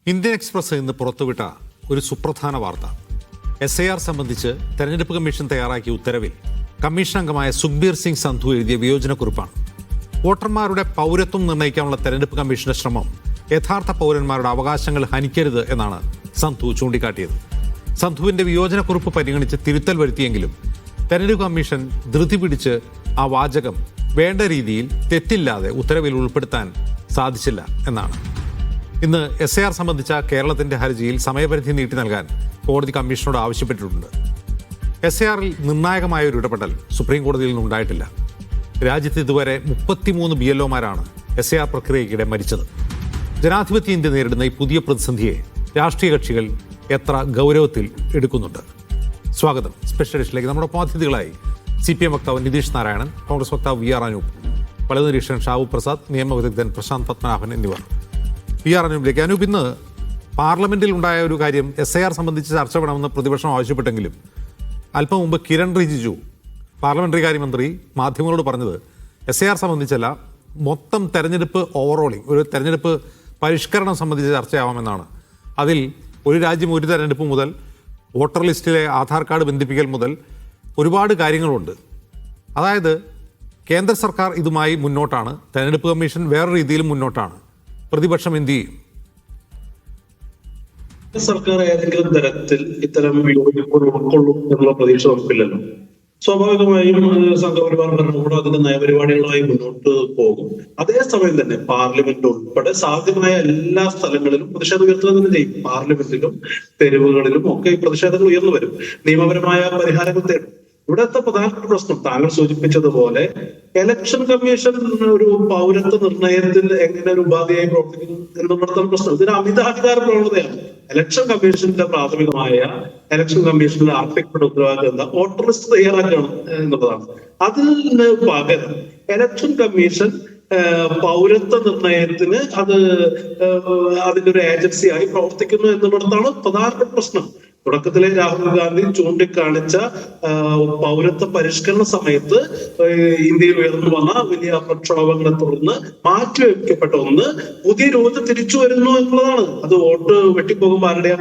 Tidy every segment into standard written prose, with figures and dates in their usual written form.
Indian express ഇന്ന് പുറത്തുവിട്ട ഒരു സുപ്രധാന വാർത്ത SIR സംബന്ധിച്ച് തെരഞ്ഞെടുപ്പ് കമ്മീഷൻ തയ്യാറാക്കിയ ഉത്തരവിൽ കമ്മീഷൻ അംഗമായ സുഖ്ബീർ സിംഗ് സന്ധു എഴുതിയ വിയോജനക്കുറിപ്പാണ്. വോട്ടർമാരുടെ പൗരത്വം നിർണ്ണയിക്കാനുള്ള തെരഞ്ഞെടുപ്പ് കമ്മീഷന്റെ ശ്രമം യഥാർത്ഥ പൗരന്മാരുടെ അവകാശങ്ങൾ ഹനിക്കരുത് എന്നാണ് സന്ധു ചൂണ്ടിക്കാട്ടിയത്. സന്ധുവിന്റെ വിയോജനക്കുറിപ്പ് പരിഗണിച്ച് തിരുത്തൽ വരുത്തിയെങ്കിലും തെരഞ്ഞെടുപ്പ് കമ്മീഷൻ ധൃതി പിടിച്ച് ആ വാചകം വേണ്ട രീതിയിൽ തെറ്റില്ലാതെ ഉത്തരവിൽ ഉൾപ്പെടുത്താൻ സാധിച്ചില്ല എന്നാണ്. ഇന്ന് SIR സംബന്ധിച്ച കേരളത്തിന്റെ ഹർജിയിൽ സമയപരിധി നീട്ടി നൽകാൻ കോടതി കമ്മീഷനോട് ആവശ്യപ്പെട്ടിട്ടുണ്ട്. SIRൽ നിർണായകമായ ഒരു ഇടപെടൽ സുപ്രീം കോടതിയിൽ നിന്നുണ്ടായിട്ടില്ല. രാജ്യത്ത് ഇതുവരെ 33 BLOമാരാണ് SIR പ്രക്രിയയ്ക്കിടെ മരിച്ചത്. ജനാധിപത്യ ഇന്ത്യ നേരിടുന്ന ഈ പുതിയ പ്രതിസന്ധിയെ രാഷ്ട്രീയ കക്ഷികൾ എത്ര ഗൗരവത്തിൽ എടുക്കുന്നുണ്ട്? സ്വാഗതം സ്പെഷ്യൽ എഡിഷനിലേക്ക്. നമ്മുടെ അതിഥികളായി CPM വക്താവ് നിതീഷ് നാരായണൻ, കോൺഗ്രസ് വക്താവ് VR അനൂപ്, പലതു നിരീക്ഷകൻ ഷാവു പ്രസാദ്, നിയമവിദഗ്ധൻ പ്രശാന്ത് പത്മനാഭൻ എന്നിവർ. VR അനൂപിലേക്ക്. അനൂപ്, ഇന്ന് പാർലമെന്റിൽ ഉണ്ടായ ഒരു കാര്യം SIR സംബന്ധിച്ച് ചർച്ച വേണമെന്ന് പ്രതിപക്ഷം ആവശ്യപ്പെട്ടെങ്കിലും അല്പം മുമ്പ് കിരൺ റിജിജു, പാർലമെന്ററി കാര്യമന്ത്രി, മാധ്യമങ്ങളോട് പറഞ്ഞത് SIR സംബന്ധിച്ചല്ല, മൊത്തം തെരഞ്ഞെടുപ്പ് ഓവറോളിംഗ്, ഒരു തെരഞ്ഞെടുപ്പ് പരിഷ്കരണം സംബന്ധിച്ച് ചർച്ചയാവാമെന്നാണ്. അതിൽ ഒരു രാജ്യം ഒരു തെരഞ്ഞെടുപ്പ് മുതൽ വോട്ടർ ലിസ്റ്റിലെ ആധാർ കാർഡ് ബന്ധിപ്പിക്കൽ മുതൽ ഒരുപാട് കാര്യങ്ങളുണ്ട്. അതായത് കേന്ദ്ര സർക്കാർ ഇതുമായി മുന്നോട്ടാണ്, തെരഞ്ഞെടുപ്പ് കമ്മീഷൻ വേറെ രീതിയിലും മുന്നോട്ടാണ്. പ്രതിപക്ഷം എന്ത് ചെയ്യും? സർക്കാർ ഏതെങ്കിലും തരത്തിൽ ഇത്തരം യോജിപ്പുകൾ ഉൾക്കൊള്ളും എന്നുള്ള പ്രതീക്ഷ നമുക്കില്ലല്ലോ. സ്വാഭാവികമായും സംഘപരിവാർ ഭരണകൂടം അതിന്റെ നയപരിപാടികളുമായി മുന്നോട്ട് പോകും. അതേസമയം തന്നെ പാർലമെന്റ് ഉൾപ്പെടെ സാധ്യമായ എല്ലാ സ്ഥലങ്ങളിലും പ്രതിഷേധം ഉയർത്തുക തന്നെ ചെയ്യും. പാർലമെന്റിലും തെരുവുകളിലും ഒക്കെ ഈ പ്രതിഷേധങ്ങൾ ഉയർന്നു വരും. നിയമപരമായ പരിഹാരങ്ങൾ തേടും. ഇവിടുത്തെ പ്രധാനപ്പെട്ട പ്രശ്നം താങ്കൾ സൂചിപ്പിച്ചതുപോലെ ഇലക്ഷൻ കമ്മീഷൻ ഒരു പൗരത്വ നിർണയത്തിൽ എങ്ങനെ ഒരു ഉപാധിയായി പ്രവർത്തിക്കുന്നു എന്നുള്ളതാണ് പ്രശ്നം. ഇതിന് അമിതാധികാര പ്രവണതയാണ്. ഇലക്ഷൻ കമ്മീഷന്റെ പ്രാഥമികമായ ഇലക്ഷൻ കമ്മീഷന്റെ അർപ്പിക്കപ്പെട്ട ഉത്തരവാദിത്വം എന്താ? വോട്ടർ ലിസ്റ്റ് തയ്യാറാക്കണം എന്നുള്ളതാണ്. അതിന് പകരം ഇലക്ഷൻ കമ്മീഷൻ പൗരത്വ നിർണയത്തിന് അതിന്റെ ഒരു ഏജൻസിയായി പ്രവർത്തിക്കുന്നു എന്നുള്ളതാണ് പ്രധാനപ്പെട്ട പ്രശ്നം. തുടക്കത്തിലെ രാഹുൽ ഗാന്ധി ചൂണ്ടിക്കാണിച്ച പൗരത്വ പരിഷ്കരണ സമയത്ത് ഇന്ത്യയിൽ ഉയർന്നു വന്ന വലിയ പ്രക്ഷോഭങ്ങളെ തുടർന്ന് മാറ്റിവെക്കപ്പെട്ട ഒന്ന് പുതിയ രൂപത്തിൽ തിരിച്ചു വരുന്നു എന്നുള്ളതാണ്. അത് വോട്ട് വെട്ടിപ്പോകുമ്പോൾ ആരുടെയാ?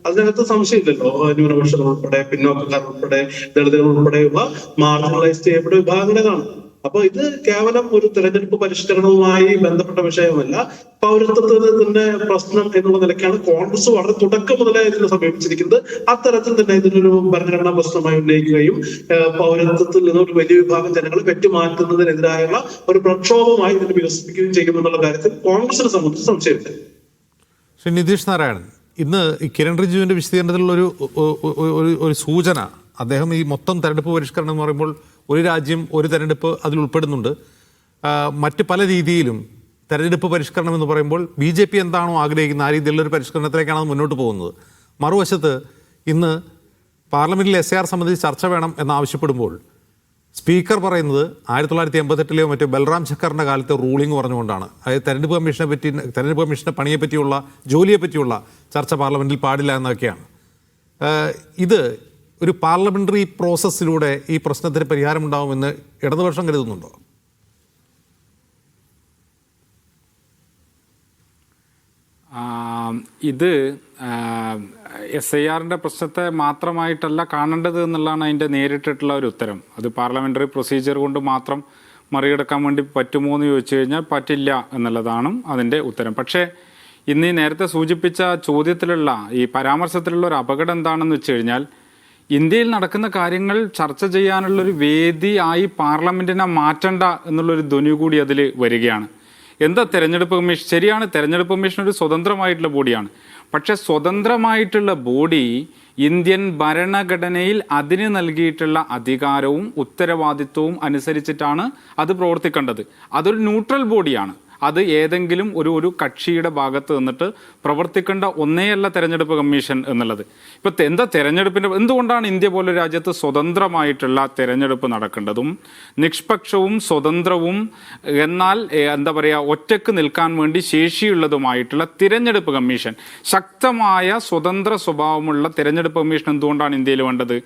അതിനകത്ത് സംശയമില്ലല്ലോ. ന്യൂനപക്ഷങ്ങൾ ഉൾപ്പെടെ, പിന്നോക്കക്കാർ ഉൾപ്പെടെ, ദളിതുകൾ ഉൾപ്പെടെയുള്ള മാർജിനലൈസ് ചെയ്യപ്പെട്ട വിഭാഗങ്ങളാണ്. അപ്പൊ ഇത് കേവലം ഒരു തെരഞ്ഞെടുപ്പ് പരിഷ്കരണവുമായി ബന്ധപ്പെട്ട വിഷയമല്ല, പൗരത്വത്തിന്റെ പ്രശ്നം എന്നുള്ള നിലയ്ക്കാണ് കോൺഗ്രസ് വളരെ തുടക്കം മുതലേ ഇതിനെ സമീപിച്ചിരിക്കുന്നത്. അത്തരത്തിൽ തന്നെ ഇതിനൊരു ഭരണഘടനാ പ്രശ്നമായി ഉന്നയിക്കുകയും പൗരത്വത്തിൽ നിന്ന് ഒരു വലിയ വിഭാഗം ജനങ്ങളെ വെട്ടിമാറ്റുന്നതിനെതിരായുള്ള ഒരു പ്രക്ഷോഭമായി ഇതിനെ വികസിപ്പിക്കുകയും ചെയ്യുമെന്നുള്ള കാര്യത്തിൽ കോൺഗ്രസിനെ സംബന്ധിച്ച് സംശയമില്ല. ശ്രീ നിതീഷ് നാരായണൻ, ഇന്ന് ഈ കിരൺ റിജിജുവിന്റെ വിശദീകരണത്തിലുള്ള ഒരു സൂചന, അദ്ദേഹം ഈ മൊത്തം തെരഞ്ഞെടുപ്പ് പരിഷ്കരണം എന്ന് പറയുമ്പോൾ ഒരു രാജ്യം ഒരു തെരഞ്ഞെടുപ്പ് അതിൽ ഉൾപ്പെടുന്നുണ്ട്. മറ്റ് പല രീതിയിലും തെരഞ്ഞെടുപ്പ് പരിഷ്കരണം എന്ന് പറയുമ്പോൾ BJP എന്താണോ ആഗ്രഹിക്കുന്ന ആ രീതിയിലുള്ളൊരു പരിഷ്കരണത്തിലേക്കാണ് അത് മുന്നോട്ട് പോകുന്നത്. മറുവശത്ത് ഇന്ന് പാർലമെന്റിൽ SIR സംബന്ധിച്ച് ചർച്ച വേണം എന്നാവശ്യപ്പെടുമ്പോൾ സ്പീക്കർ പറയുന്നത് 1988 മറ്റോ ബൽറാം ചക്കറിൻ്റെ കാലത്തെ റൂളിംഗ് പറഞ്ഞുകൊണ്ടാണ്. അതായത് തെരഞ്ഞെടുപ്പ് കമ്മീഷൻ്റെ പണിയെപ്പറ്റിയുള്ള, ജോലിയെപ്പറ്റിയുള്ള ചർച്ച പാർലമെന്റിൽ പാടില്ല എന്നൊക്കെയാണ്. ഇത് ഒരു പാർലമെന്ററി പ്രോസസ്സിലൂടെ ഈ പ്രശ്നത്തിന് പരിഹാരമുണ്ടാവുമെന്ന് ഇടതുപക്ഷം കരുതുന്നുണ്ടോ? ഇത് SIRൻ്റെ പ്രശ്നത്തെ മാത്രമായിട്ടല്ല കാണേണ്ടത് എന്നുള്ളതാണ് അതിൻ്റെ നേരിട്ടിട്ടുള്ള ഒരു ഉത്തരം. അത് പാർലമെൻ്ററി പ്രൊസീജിയർ കൊണ്ട് മാത്രം മറികടക്കാൻ വേണ്ടി പറ്റുമോ എന്ന് ചോദിച്ചു കഴിഞ്ഞാൽ പറ്റില്ല എന്നുള്ളതാണ് അതിൻ്റെ ഉത്തരം. പക്ഷേ ഇന്ന് ഈ നേരത്തെ സൂചിപ്പിച്ച ചോദ്യത്തിലുള്ള ഈ പരാമർശത്തിലുള്ള ഒരു അപകടം എന്താണെന്ന് വെച്ച് കഴിഞ്ഞാൽ, ഇന്ത്യയിൽ നടക്കുന്ന കാര്യങ്ങൾ ചർച്ച ചെയ്യാനുള്ളൊരു വേദിയായി പാർലമെൻറ്റിനെ മാറ്റണ്ട എന്നുള്ളൊരു ധ്വനി കൂടി അതിൽ വരികയാണ്. എന്താ തെരഞ്ഞെടുപ്പ് കമ്മീഷൻ? ശരിയാണ്, തെരഞ്ഞെടുപ്പ് കമ്മീഷൻ ഒരു സ്വതന്ത്രമായിട്ടുള്ള ബോഡിയാണ്. പക്ഷെ സ്വതന്ത്രമായിട്ടുള്ള ബോഡി ഇന്ത്യൻ ഭരണഘടനയിൽ അതിന് നൽകിയിട്ടുള്ള അധികാരവും ഉത്തരവാദിത്വവും അനുസരിച്ചിട്ടാണ് അത് പ്രവർത്തിക്കേണ്ടത്. അതൊരു ന്യൂട്രൽ ബോഡിയാണ്. അത് ഏതെങ്കിലും ഒരു കക്ഷിയുടെ ഭാഗത്ത് നിന്നിട്ട് പ്രവർത്തിക്കേണ്ട ഒന്നേയല്ല തെരഞ്ഞെടുപ്പ് കമ്മീഷൻ എന്നുള്ളത്. ഇപ്പം എന്തുകൊണ്ടാണ് ഇന്ത്യ പോലെ രാജ്യത്ത് സ്വതന്ത്രമായിട്ടുള്ള തെരഞ്ഞെടുപ്പ് നടക്കേണ്ടതും നിഷ്പക്ഷവും സ്വതന്ത്രവും എന്നാൽ ഒറ്റക്ക് നിൽക്കാൻ വേണ്ടി ശേഷിയുള്ളതുമായിട്ടുള്ള തിരഞ്ഞെടുപ്പ് കമ്മീഷൻ, ശക്തമായ സ്വതന്ത്ര സ്വഭാവമുള്ള തിരഞ്ഞെടുപ്പ് കമ്മീഷൻ എന്തുകൊണ്ടാണ് ഇന്ത്യയിൽ വേണ്ടത്?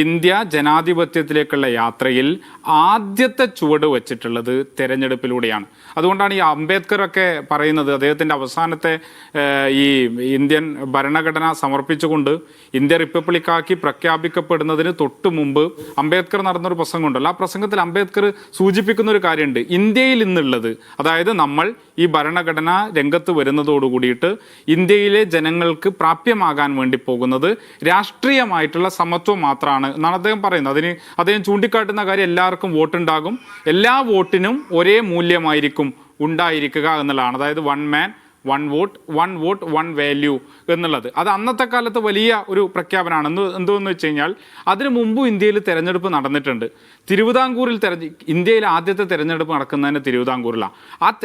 ഇന്ത്യ ജനാധിപത്യത്തിലേക്കുള്ള യാത്രയിൽ ആദ്യത്തെ ചുവട് വച്ചിട്ടുള്ളത് തെരഞ്ഞെടുപ്പിലൂടെയാണ്. അതുകൊണ്ടാണ് ഈ അംബേദ്കറൊക്കെ പറയുന്നത് അദ്ദേഹത്തിൻ്റെ അവസാനത്തെ ഈ ഇന്ത്യൻ ഭരണഘടന സമർപ്പിച്ചുകൊണ്ട് ഇന്ത്യ റിപ്പബ്ലിക്കാക്കി പ്രഖ്യാപിക്കപ്പെടുന്നതിന് തൊട്ട് മുമ്പ് അംബേദ്കർ നടന്നൊരു പ്രസംഗമുണ്ടല്ലോ. ആ പ്രസംഗത്തിൽ അംബേദ്കർ സൂചിപ്പിക്കുന്ന ഒരു കാര്യമുണ്ട്. ഇന്ത്യയിൽ ഇന്നുള്ളത്, അതായത് നമ്മൾ ഈ ഭരണഘടന രംഗത്ത് വരുന്നതോടുകൂടിയിട്ട് ഇന്ത്യയിലെ ജനങ്ങൾക്ക് പ്രാപ്യമാകാൻ വേണ്ടി പോകുന്നത് രാഷ്ട്രീയമായിട്ടുള്ള സമത്വം മാത്രമാണ് എന്നാണ് അദ്ദേഹം പറയുന്നത്. അതിന് അദ്ദേഹം ചൂണ്ടിക്കാട്ടുന്ന കാര്യം എല്ലാവർക്കും വോട്ടുണ്ടാകും, എല്ലാ വോട്ടിനും ഒരേ മൂല്യമായിരിക്കും ഉണ്ടായിരിക്കുക എന്നുള്ളതാണ്. അതായത് 1 man 1 vote 1 value എന്നുള്ളത്. അത് അന്നത്തെ കാലത്ത് വലിയ ഒരു പ്രഖ്യാപനമാണ്. എന്തെന്ന് വെച്ച് കഴിഞ്ഞാൽ അതിനു മുമ്പും ഇന്ത്യയിൽ തെരഞ്ഞെടുപ്പ് നടന്നിട്ടുണ്ട്. തിരുവിതാംകൂറിൽ ഇന്ത്യയിൽ ആദ്യത്തെ തെരഞ്ഞെടുപ്പ് നടക്കുന്നതിന് തിരുവിതാംകൂറിലാണ്.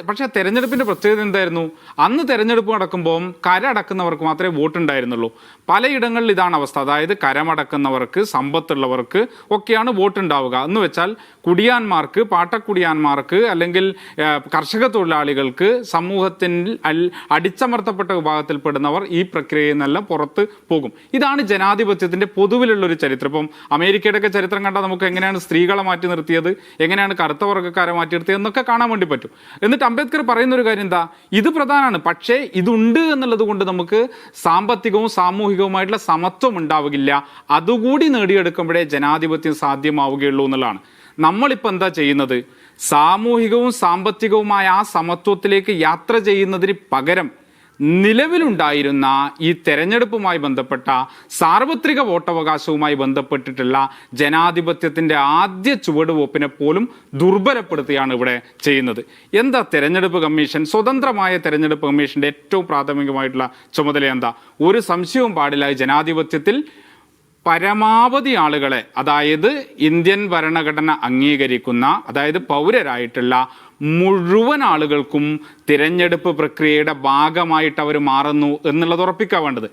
പക്ഷേ ആ തെരഞ്ഞെടുപ്പിൻ്റെ പ്രത്യേകത എന്തായിരുന്നു? അന്ന് തെരഞ്ഞെടുപ്പ് നടക്കുമ്പോൾ കരമടക്കുന്നവർക്ക് മാത്രമേ വോട്ടുണ്ടായിരുന്നുള്ളൂ. പലയിടങ്ങളിൽ ഇതാണ് അവസ്ഥ. അതായത് കരമടക്കുന്നവർക്ക്, സമ്പത്തുള്ളവർക്ക് ഒക്കെയാണ് വോട്ടുണ്ടാവുക. എന്ന് വെച്ചാൽ കുടിയാന്മാർക്ക്, പാട്ടക്കുടിയാന്മാർക്ക് അല്ലെങ്കിൽ കർഷക തൊഴിലാളികൾക്ക്, സമൂഹത്തിൽ അടിച്ചമർത്തപ്പെട്ട വിഭാഗത്തിൽപ്പെടുന്നവർ ഈ പ്രക്രിയയിൽ നിന്നെല്ലാം പുറത്ത് പോകും. ഇതാണ് ജനാധിപത്യത്തിൻ്റെ പൊതുവിലുള്ളൊരു ചരിത്രം. ഇപ്പം അമേരിക്കയുടെയൊക്കെ ചരിത്രം കണ്ടാൽ നമുക്ക് എങ്ങനെയാണ് സ്ത്രീകളെ മാറ്റി നിർത്തിയത്, എങ്ങനെയാണ് കറുത്ത വർഗ്ഗക്കാരെ മാറ്റി നിർത്തിയത് എന്നൊക്കെ കാണാൻ വേണ്ടി പറ്റും. എന്നിട്ട് അംബേദ്കർ പറയുന്ന ഒരു കാര്യം എന്താ? ഇത് പ്രധാനമാണ്, പക്ഷേ ഇതുണ്ട് എന്നുള്ളത് കൊണ്ട് നമുക്ക് സാമ്പത്തികവും സാമൂഹികവുമായിട്ടുള്ള സമത്വം ഉണ്ടാവുകയില്ല. അതുകൂടി നേടിയെടുക്കുമ്പോഴേ ജനാധിപത്യം സാധ്യമാവുകയുള്ളൂ എന്നുള്ളതാണ്. നമ്മളിപ്പോൾ എന്താ ചെയ്യുന്നത്? സാമൂഹികവും സാമ്പത്തികവുമായ ആ സമത്വത്തിലേക്ക് യാത്ര ചെയ്യുന്നതിന് പകരം നിലവിലുണ്ടായിരുന്ന ഈ തെരഞ്ഞെടുപ്പുമായി ബന്ധപ്പെട്ട സാർവത്രിക വോട്ടവകാശവുമായി ബന്ധപ്പെട്ടിട്ടുള്ള ജനാധിപത്യത്തിൻ്റെ ആദ്യ ചുവടുവെപ്പിനെ പോലും ദുർബലപ്പെടുത്തുകയാണ് ഇവിടെ ചെയ്യുന്നത്. എന്താ തെരഞ്ഞെടുപ്പ് കമ്മീഷൻ? സ്വതന്ത്രമായ തെരഞ്ഞെടുപ്പ് കമ്മീഷൻ്റെ ഏറ്റവും പ്രാഥമികമായിട്ടുള്ള ചുമതല എന്താ? ഒരു സംശയവും പാടില്ല. ജനാധിപത്യത്തിൽ പരമാവധി ആളുകളെ, അതായത് ഇന്ത്യൻ ഭരണഘടന അംഗീകരിക്കുന്ന, അതായത് പൗരരായിട്ടുള്ള മുഴുവൻ ആളുകൾക്കും തിരഞ്ഞെടുപ്പ് പ്രക്രിയയുടെ ഭാഗമായിട്ട് അവർ മാറുന്നു എന്നുള്ളത് ഉറപ്പിക്കാൻ വേണ്ടത്.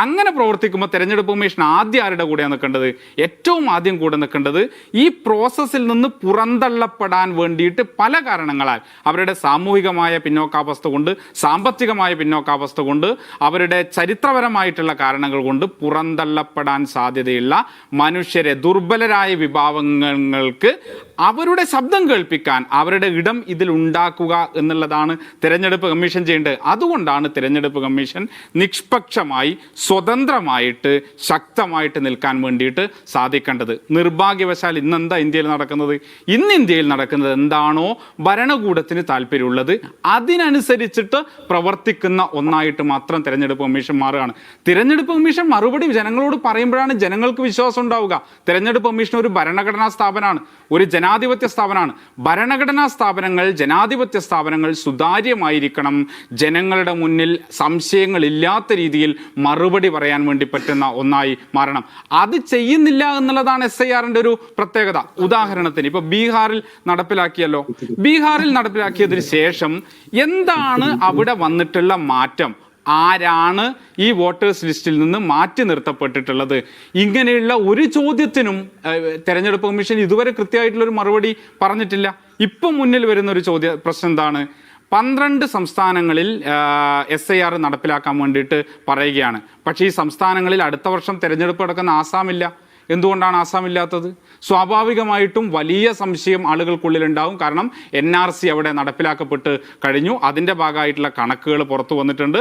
അങ്ങനെ പ്രവർത്തിക്കുമ്പോൾ തെരഞ്ഞെടുപ്പ് കമ്മീഷൻ ആദ്യം ആരുടെ കൂടെയാണ് നിൽക്കേണ്ടത്? ഏറ്റവും ആദ്യം കൂടെ നിൽക്കേണ്ടത് ഈ പ്രോസസ്സിൽ നിന്ന് പുറന്തള്ളപ്പെടാൻ വേണ്ടിയിട്ട് പല കാരണങ്ങളാൽ, അവരുടെ സാമൂഹികമായ പിന്നോക്കാവസ്ഥ കൊണ്ട്, സാമ്പത്തികമായ പിന്നോക്കാവസ്ഥ കൊണ്ട്, അവരുടെ ചരിത്രപരമായിട്ടുള്ള കാരണങ്ങൾ കൊണ്ട് പുറന്തള്ളപ്പെടാൻ സാധ്യതയുള്ള മനുഷ്യരെ, ദുർബലരായ വിഭാഗങ്ങൾക്ക് അവരുടെ ശബ്ദം കേൾപ്പിക്കാൻ, അവരുടെ ഇടം ഇതിൽ ഉണ്ടാക്കുക എന്നുള്ളതാണ് തിരഞ്ഞെടുപ്പ് കമ്മീഷൻ ചെയ്യേണ്ടത്. അതുകൊണ്ടാണ് തിരഞ്ഞെടുപ്പ് കമ്മീഷൻ നിഷ്പക്ഷമായി, സ്വതന്ത്രമായിട്ട്, ശക്തമായിട്ട് നിൽക്കാൻ വേണ്ടിയിട്ട് സാധിക്കേണ്ടത്. നിർഭാഗ്യവശാൽ ഇന്നെന്താ ഇന്ത്യയിൽ നടക്കുന്നത്? ഇന്ന് ഇന്ത്യയിൽ നടക്കുന്നത് എന്താണോ ഭരണകൂടത്തിന് താല്പര്യമുള്ളത് അതിനനുസരിച്ചിട്ട് പ്രവർത്തിക്കുന്ന ഒന്നായിട്ട് മാത്രം തിരഞ്ഞെടുപ്പ് കമ്മീഷൻ മാറുകയാണ്. തിരഞ്ഞെടുപ്പ് കമ്മീഷൻ മറുപടി ജനങ്ങളോട് പറയുമ്പോഴാണ് ജനങ്ങൾക്ക് വിശ്വാസം ഉണ്ടാവുക. തിരഞ്ഞെടുപ്പ് കമ്മീഷൻ ഒരു ഭരണഘടനാ സ്ഥാപനമാണ്, ഒരു ജനാധിപത്യ സ്ഥാപനമാണ്. ഭരണഘടനാ സ്ഥാപനങ്ങൾ, ജനാധിപത്യ സ്ഥാപനങ്ങൾ സുതാര്യമായിരിക്കണം. ജനങ്ങളുടെ മുന്നിൽ സംശയങ്ങളില്ലാത്ത രീതിയിൽ മറുപടി പറയാൻ വേണ്ടി പറ്റുന്ന ഒന്നായി മാറണം. അത് ചെയ്യുന്നില്ല എന്നുള്ളതാണ് SIRന്റെ ഒരു പ്രത്യേകത. ഉദാഹരണത്തിന് ഇപ്പോൾ ബീഹാറിൽ നടപ്പിലാക്കിയല്ലോ. ബീഹാറിൽ നടപ്പിലാക്കിയതിന് ശേഷം എന്താണ് അവിടെ വന്നിട്ടുള്ള മാറ്റം? ആരാണ് ഈ വോട്ടേഴ്സ് ലിസ്റ്റിൽ നിന്ന് മാറ്റി നിർത്തപ്പെട്ടിട്ടുള്ളത്? ഇങ്ങനെയുള്ള ഒരു ചോദ്യത്തിനും തെരഞ്ഞെടുപ്പ് കമ്മീഷൻ ഇതുവരെ കൃത്യമായിട്ടുള്ളൊരു മറുപടി പറഞ്ഞിട്ടില്ല. ഇപ്പം മുന്നിൽ വരുന്ന ഒരു പ്രശ്നം എന്താണ്? 12 സംസ്ഥാനങ്ങളിൽ SIR നടപ്പിലാക്കാൻ വേണ്ടിയിട്ട് പറയുകയാണ്. പക്ഷേ ഈ സംസ്ഥാനങ്ങളിൽ അടുത്ത വർഷം തെരഞ്ഞെടുപ്പ് നടക്കുന്ന ആസാമില്ല. എന്തുകൊണ്ടാണ് ആസാം ഇല്ലാത്തത്? സ്വാഭാവികമായിട്ടും വലിയ സംശയം ആളുകൾക്കുള്ളിലുണ്ടാവും. കാരണം NRC അവിടെ നടപ്പിലാക്കപ്പെട്ട് കഴിഞ്ഞു. അതിൻ്റെ ഭാഗമായിട്ടുള്ള കണക്കുകൾ പുറത്തു വന്നിട്ടുണ്ട്.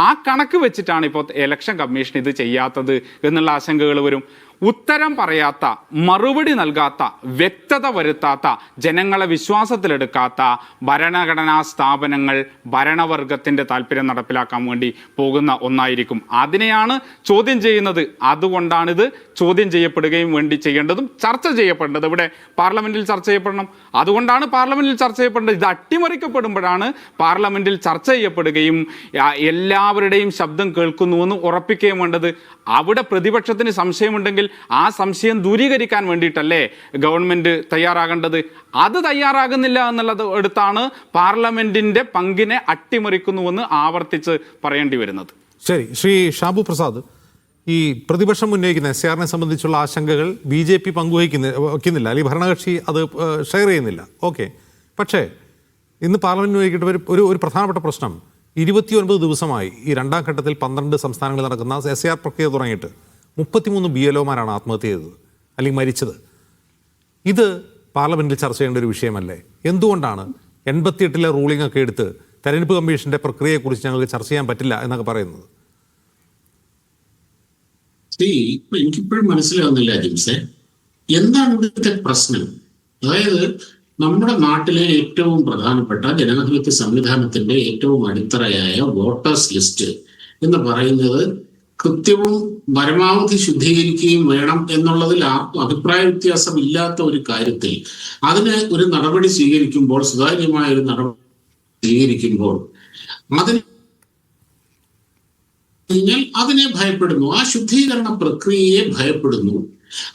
ആ കണക്ക് വെച്ചിട്ടാണ് ഇപ്പോൾ ഇലക്ഷൻ കമ്മീഷൻ ഇത് ചെയ്യാത്തത് എന്നുള്ള ആശങ്കകൾ വരും. ഉത്തരം പറയാത്ത, മറുപടി നൽകാത്ത, വ്യക്തത വരുത്താത്ത, ജനങ്ങളെ വിശ്വാസത്തിലെടുക്കാത്ത ഭരണഘടനാ സ്ഥാപനങ്ങൾ ഭരണവർഗത്തിൻ്റെ താല്പര്യം നടപ്പിലാക്കാൻ വേണ്ടി പോകുന്ന ഒന്നായിരിക്കും. അതിനെയാണ് ചോദ്യം ചെയ്യുന്നത്. അതുകൊണ്ടാണിത് ചോദ്യം ചെയ്യപ്പെടുകയും വേണ്ടി ചെയ്യേണ്ടതും ചർച്ച ചെയ്യപ്പെടേണ്ടത്. ഇവിടെ പാർലമെന്റിൽ ചർച്ച ചെയ്യപ്പെടണം. അതുകൊണ്ടാണ് പാർലമെന്റിൽ ചർച്ച ചെയ്യപ്പെടേണ്ടത്. ഇത് അട്ടിമറിക്കപ്പെടുമ്പോഴാണ് പാർലമെന്റിൽ ചർച്ച ചെയ്യപ്പെടുകയും എല്ലാവരുടെയും ശബ്ദം കേൾക്കുന്നുവെന്ന് ഉറപ്പിക്കുകയും വേണ്ടത്. അവിടെ പ്രതിപക്ഷത്തിന് സംശയമുണ്ടെങ്കിൽ ആ സംശയം ദൂരീകരിക്കാൻ വേണ്ടിയിട്ടല്ലേ ഗവൺമെന്റ് തയ്യാറാകേണ്ടത്? അത് തയ്യാറാകുന്നില്ല എന്നുള്ളത് എടുത്താണ് പാർലമെന്റിന്റെ പങ്കിനെ അട്ടിമറിക്കുന്നുവെന്ന് ആവർത്തിച്ച് പറയേണ്ടി വരുന്നത്. ശരി, ശ്രീ ഷാബു പ്രസാദ്, ഈ പ്രതിപക്ഷം ഉന്നയിക്കുന്ന SIRനെ സംബന്ധിച്ചുള്ള ആശങ്കകൾ BJP വയ്ക്കുന്നില്ല, അല്ലെങ്കിൽ ഭരണകക്ഷി അത് ഷെയർ ചെയ്യുന്നില്ല. ഓക്കെ, പക്ഷേ ഇന്ന് പാർലമെന്റിന് ഉന്നയിക്കേണ്ട ഒരു പ്രധാനപ്പെട്ട പ്രശ്നം 29 ദിവസമായി ഈ രണ്ടാം ഘട്ടത്തിൽ 12 സംസ്ഥാനങ്ങളിൽ നടക്കുന്ന SIR പ്രക്രിയ തുടങ്ങിയിട്ട് 33 BLOമാരാണ് ആത്മഹത്യ ചെയ്തത് അല്ലെങ്കിൽ മരിച്ചത്. ഇത് പാർലമെന്റിൽ ചർച്ച ചെയ്യേണ്ട ഒരു വിഷയമല്ലേ? എന്തുകൊണ്ടാണ് 88-ലെ റൂളിംഗ് ഒക്കെ എടുത്ത് തെരഞ്ഞെടുപ്പ് കമ്മീഷന്റെ പ്രക്രിയയെക്കുറിച്ച് ഞങ്ങൾക്ക് ചർച്ച ചെയ്യാൻ പറ്റില്ല എന്നൊക്കെ പറയുന്നത്? എനിക്കിപ്പോഴും മനസ്സിലാവുന്നില്ല ജിംസെ, എന്താണ് ഇവിടുത്തെ പ്രശ്നം? അതായത് നമ്മുടെ നാട്ടിലെ ഏറ്റവും പ്രധാനപ്പെട്ട ജനാധിപത്യ സംവിധാനത്തിന്റെ ഏറ്റവും അടിത്തറയായ വോട്ടേഴ്സ് ലിസ്റ്റ് എന്ന് പറയുന്നത് കൃത്യവും പരമാവധി ശുദ്ധീകരിക്കുകയും വേണം എന്നുള്ളതിൽ ആർക്കും അഭിപ്രായ വ്യത്യാസം ഇല്ലാത്ത ഒരു കാര്യത്തിൽ അതിന് ഒരു നടപടി സ്വീകരിക്കുമ്പോൾ, സുതാര്യമായ ഒരു നടപടി സ്വീകരിക്കുമ്പോൾ അതിനെ ഭയപ്പെടുന്നു, ആ ശുദ്ധീകരണ പ്രക്രിയയെ ഭയപ്പെടുന്നു.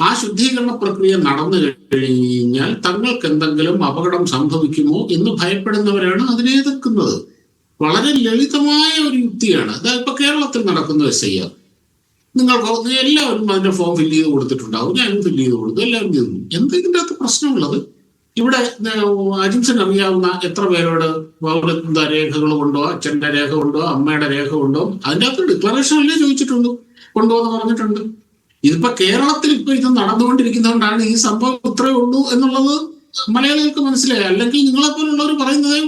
ആ ശുദ്ധീകരണ പ്രക്രിയ നടന്നു കഴിഞ്ഞാൽ തങ്ങൾക്ക് എന്തെങ്കിലും അപകടം സംഭവിക്കുമോ എന്ന് ഭയപ്പെടുന്നവരാണ് അതിനെ എതിർക്കുന്നത്. വളരെ ലളിതമായ ഒരു യുക്തിയാണ്. അതായത് ഇപ്പൊ കേരളത്തിൽ നടക്കുന്ന SIR, നിങ്ങൾക്ക് എല്ലാവരും അതിന്റെ ഫോം ഫില്ല് ചെയ്ത് കൊടുത്തിട്ടുണ്ടാവും, ഞാനും ഫില്ല് ചെയ്ത് കൊടുത്തു, എല്ലാവരും ചെയ്തു. എന്തെങ്കിലും അകത്ത് പ്രശ്നമുള്ളത്? ഇവിടെ അജിംസൻ അറിയാവുന്ന എത്ര പേരോട് പൗരത്വ രേഖകൾ കൊണ്ടോ, അച്ഛന്റെ രേഖ കൊണ്ടോ, അമ്മയുടെ രേഖ കൊണ്ടോ, അതിൻ്റെ അകത്ത് ഡിക്ലറേഷൻ അല്ലേ ചോദിച്ചിട്ടുള്ളൂ, കൊണ്ടുവന്ന് പറഞ്ഞിട്ടുണ്ട്. ഇതിപ്പോ കേരളത്തിൽ ഇപ്പൊ ഇത് നടന്നുകൊണ്ടിരിക്കുന്നതുകൊണ്ടാണ് ഈ സംഭവം ഇത്രയേ ഉള്ളൂ എന്നുള്ളത് മലയാളികൾക്ക് മനസ്സിലായി. അല്ലെങ്കിൽ നിങ്ങളെപ്പോലുള്ളവർ പറയുന്നത്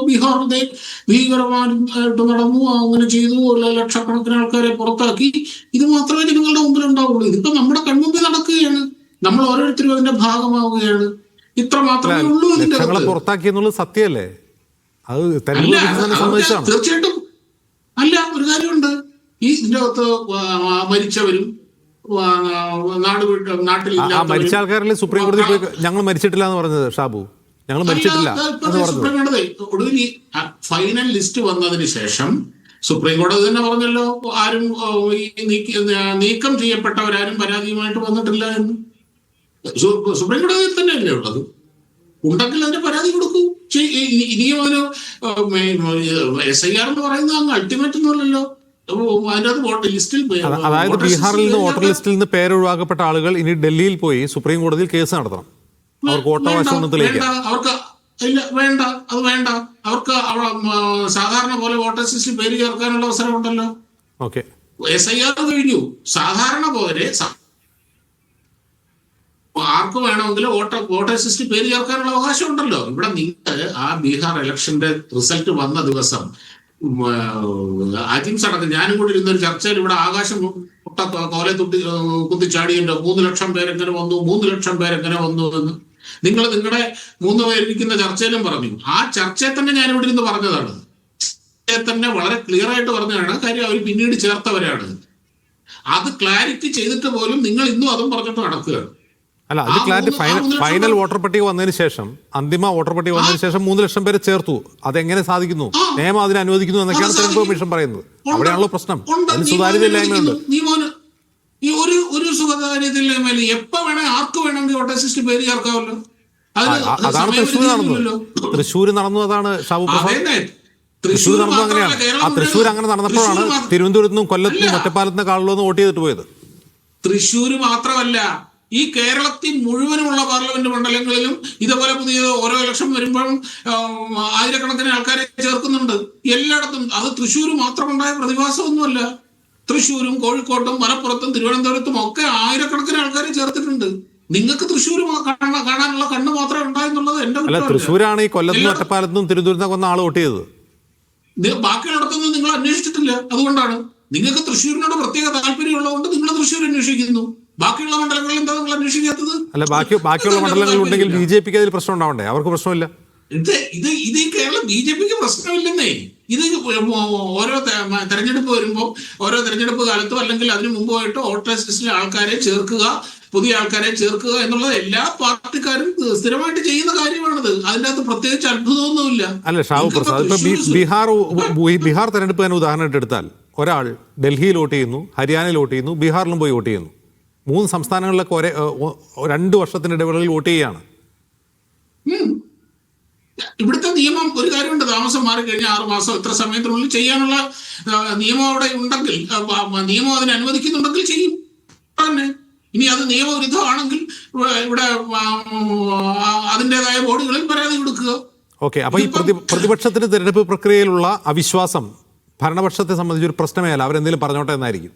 ബീഹാറിന്റെ ഭീകരമായിട്ട് നടന്നു, അങ്ങനെ ചെയ്തു, ലക്ഷക്കണക്കിന് ആൾക്കാരെ പുറത്താക്കി, ഇത് മാത്രമേ ജനങ്ങളുടെ മുമ്പിൽ ഉണ്ടാവുള്ളൂ. ഇതിപ്പോ നമ്മുടെ കൺമുമ്പിൽ നടക്കുകയാണ്, നമ്മൾ ഓരോരുത്തരും അതിന്റെ ഭാഗമാവുകയാണ്. ഇത്ര മാത്രമേ ഉള്ളൂ. പുറത്താക്കി എന്നുള്ളത് സത്യമല്ലേ? അത് തീർച്ചയായിട്ടും അല്ല. ഒരു കാര്യമുണ്ട്, ഈ ഇതിന്റെ അകത്ത് മരിച്ചവരും മരിച്ച ആൾക്കാരല്ലേ സുപ്രീം കോടതി പോയി ഞങ്ങൾ മരിച്ചിട്ടില്ല എന്ന് പറഞ്ഞത്? ഷാബു, ഞങ്ങൾ മരിച്ചിട്ടില്ല എന്ന് പറഞ്ഞു. ഒടുവിൽ ഫൈനൽ ലിസ്റ്റ് വന്നതിന് ശേഷം സുപ്രീം കോടതി തന്നെ പറഞ്ഞല്ലോ, ആരും നീക്കം ചെയ്യപ്പെട്ടവരാരും പരാതിയുമായിട്ട് വന്നിട്ടില്ല എന്ന്. സുപ്രീം കോടതിയിൽ തന്നെയല്ലേ ഉള്ളത്. ഉണ്ടെങ്കിൽ അതിന്റെ പരാതി കൊടുക്കൂ. ഇനിയും അതിന് SIR എന്ന് പറയുന്നത് അങ്ങ് അൾട്ടിമേറ്റ് ഒന്നുമല്ലല്ലോ. അതായത് ബീഹാറിൽ നിന്ന് വോട്ടർ ലിസ്റ്റിൽ നിന്ന് പേര് ഒഴിവാക്കപ്പെട്ട ആളുകൾ ഇനി ഡൽഹിയിൽ പോയി സുപ്രീം കോടതിയിൽ കേസ് നടത്തണം, അവർക്ക് വോട്ടവകാശം തെളിയിക്കാം. അവർക്ക് ഇല്ല, വേണ്ട, അത് വേണ്ട. അവർക്ക് സാധാരണ പോലെ വോട്ടേഴ്സ് ലിസ്റ്റിൽ പേര് ചേർക്കാനുള്ള അവസരമുണ്ടല്ലോ. ഓക്കെ, SIR കഴിഞ്ഞു. സാധാരണ പോലെ ആർക്ക് വേണമെങ്കിലും വോട്ടേഴ്സ് ലിസ്റ്റിൽ പേര് ചേർക്കാനുള്ള അവകാശം ഉണ്ടല്ലോ. ഇവിടെ നിങ്ങൾ ആ ബീഹാർ ഇലക്ഷന്റെ റിസൾട്ട് വന്ന ദിവസം അജിംസ് അടക്കം ഞാനും കൂടി ഇരുന്നൊരു ചർച്ചയിൽ ഇവിടെ ആകാശം കോലെ കുത്തിച്ചാടിയുണ്ട്. 3 ലക്ഷം പേരെങ്ങനെ വന്നു, 3 ലക്ഷം പേരെങ്ങനെ വന്നു എന്ന് നിങ്ങൾ നിങ്ങളുടെ 3 പേരിരിക്കുന്ന ചർച്ചയിലും പറഞ്ഞു. ആ ചർച്ചയെ തന്നെ ഞാൻ ഇവിടെ ഇരുന്ന് പറഞ്ഞതാണ്, തന്നെ വളരെ ക്ലിയർ ആയിട്ട് പറഞ്ഞതാണ്. കാര്യം അവർ പിന്നീട് ചേർത്തവരാണ്. അത് ക്ലാരിറ്റി ചെയ്തിട്ട് പോലും നിങ്ങൾ ഇന്നും അതും പറഞ്ഞിട്ട് നടക്കുകയാണ്. അല്ല, അത് ക്ലാരിറ്റി ഫൈനൽ വോട്ടർ പട്ടിക വന്നതിന് ശേഷം, അന്തിമ വോട്ടർ പട്ടിക വന്നതിന് ശേഷം 3 ലക്ഷം പേരെ ചേർത്തു. അതെങ്ങനെ സാധിക്കുന്നു? നിയമം അതിനെ അനുവദിക്കുന്നു എന്നൊക്കെയാണ് തെരഞ്ഞെടുപ്പ് കമ്മീഷൻ പറയുന്നത്. അവിടെയാണല്ലോ പ്രശ്നം. അതിന് സുതാര്യതയില്ലായ്മയുണ്ട്. ഒരു സുതാര്യതയില്ലായ്മ എപ്പോ വേണേ ആർക്ക് വേണമെങ്കിൽ വോട്ടേഴ്സ് ലിസ്റ്റിൽ പേര് ചേർക്കാമല്ലോ. അതാണ് തൃശ്ശൂർ നടന്നത്. തൃശ്ശൂർ നടന്നു. അതാണ് ഷാബു പ്രസാദ്. തൃശ്ശൂർ നടന്നത് അങ്ങനെയാണ്. ആ തൃശ്ശൂർ അങ്ങനെ നടന്നപ്പോഴാണ് തിരുവനന്തപുരത്ത് നിന്നും കൊല്ലത്ത് നിന്നും ഒറ്റപ്പാലത്ത് നിന്ന് കാളിലൊന്നും വോട്ട് ചെയ്തിട്ട് പോയത്. തൃശ്ശൂർ മാത്രമല്ല, ഈ കേരളത്തിൽ മുഴുവനുമുള്ള പാർലമെന്റ് മണ്ഡലങ്ങളിലും ഇതുപോലെ പുതിയ ഓരോ ഇലക്ഷൻ വരുമ്പോഴും ആയിരക്കണക്കിന് ആൾക്കാരെ ചേർക്കുന്നുണ്ട് എല്ലായിടത്തും. അത് തൃശ്ശൂർ മാത്രമുണ്ടായ പ്രതിഭാസമൊന്നുമല്ല. തൃശ്ശൂരും കോഴിക്കോട്ടും മലപ്പുറത്തും തിരുവനന്തപുരത്തും ഒക്കെ ആയിരക്കണക്കിന് ആൾക്കാരെ ചേർത്തിട്ടുണ്ട്. നിങ്ങൾക്ക് തൃശ്ശൂർ കാണാനുള്ള കണ്ണ് മാത്രമേ ഉണ്ടായെന്നുള്ളത് എന്റെ തൃശ്ശൂരാണ് ഈ കൊല്ലത്തും ഒറ്റപ്പാലത്തും തിരുവനന്തപുരത്തും വന്ന ആൾ വോട്ട് ചെയ്തത്. ബാക്കിയുള്ളിടത്തൊന്നും നിങ്ങൾ അന്വേഷിച്ചിട്ടില്ല. അതുകൊണ്ടാണ് നിങ്ങൾക്ക് തൃശ്ശൂരിനോട് പ്രത്യേക താല്പര്യമുള്ളതുകൊണ്ട് നിങ്ങൾ തൃശ്ശൂർ അന്വേഷിക്കുന്നു. ബാക്കിയുള്ള മണ്ഡലങ്ങളിൽ എന്താ നിങ്ങൾ അന്വേഷിക്കാത്തത്? അല്ല, ബാക്കിയുള്ള മണ്ഡലങ്ങളിൽ ഉണ്ടെങ്കിൽ BJPക്ക് അതിൽ പ്രശ്നം ഉണ്ടാവണ്ടേ? അവർക്ക് പ്രശ്നമില്ല. ഇത് ഈ കേരളം BJPക്ക് പ്രശ്നമില്ലെന്നേ. ഇത് ഓരോ തെരഞ്ഞെടുപ്പ് വരുമ്പോൾ, ഓരോ തെരഞ്ഞെടുപ്പ് കാലത്തും അല്ലെങ്കിൽ അതിനു മുമ്പായിട്ട് വോട്ടേഴ്സ് ലിസ്റ്റിലെ ആൾക്കാരെ ചേർക്കുക, പുതിയ ആൾക്കാരെ ചേർക്കുക എന്നുള്ളത് എല്ലാ പാർട്ടിക്കാരും സ്ഥിരമായിട്ട് ചെയ്യുന്ന കാര്യമാണത്. അതിൻ്റെ അകത്ത് പ്രത്യേകിച്ച് അത്ഭുതമൊന്നുമില്ല. അല്ല ഷാബു പ്രസാദ്, ഇപ്പൊ ബീഹാർ തെരഞ്ഞെടുപ്പ് തന്നെ ഉദാഹരണമായിട്ട് എടുത്താൽ, ഒരാൾ ഡൽഹിയിൽ വോട്ട് ചെയ്യുന്നു, ഹരിയാനയിൽ വോട്ട് ചെയ്യുന്നു, ബീഹാറിലും പോയി വോട്ട് ചെയ്യുന്നു. 3 സംസ്ഥാനങ്ങളിലൊക്കെ 2 വർഷത്തിനിടവേളയിൽ വോട്ട് ചെയ്യുകയാണ്. ഇവിടുത്തെ നിയമം ഒരു കാര്യമുണ്ട്, താമസം മാറിക്കഴിഞ്ഞാൽ 6 മാസം ഇത്ര സമയത്തിനുള്ളിൽ ചെയ്യാനുള്ള നിയമം അവിടെ ഉണ്ടെങ്കിൽ, നിയമം അതിനെ അനുവദിക്കുന്നുണ്ടെങ്കിൽ ചെയ്യും തന്നെ. ഇനി അത് നിയമവിരുദ്ധമാണെങ്കിൽ ഇവിടെ അതിൻ്റെതായ ബോർഡുകളിൽ പരാതി കൊടുക്കുക. ഓക്കെ, അപ്പൊ ഈ പ്രതിപക്ഷത്തിന് തെരഞ്ഞെടുപ്പ് പ്രക്രിയയിലുള്ള അവിശ്വാസം ഭരണപക്ഷത്തെ സംബന്ധിച്ചൊരു പ്രശ്നമേ അല്ല. അവരെന്തെങ്കിലും പറഞ്ഞോട്ടെ എന്നായിരിക്കും.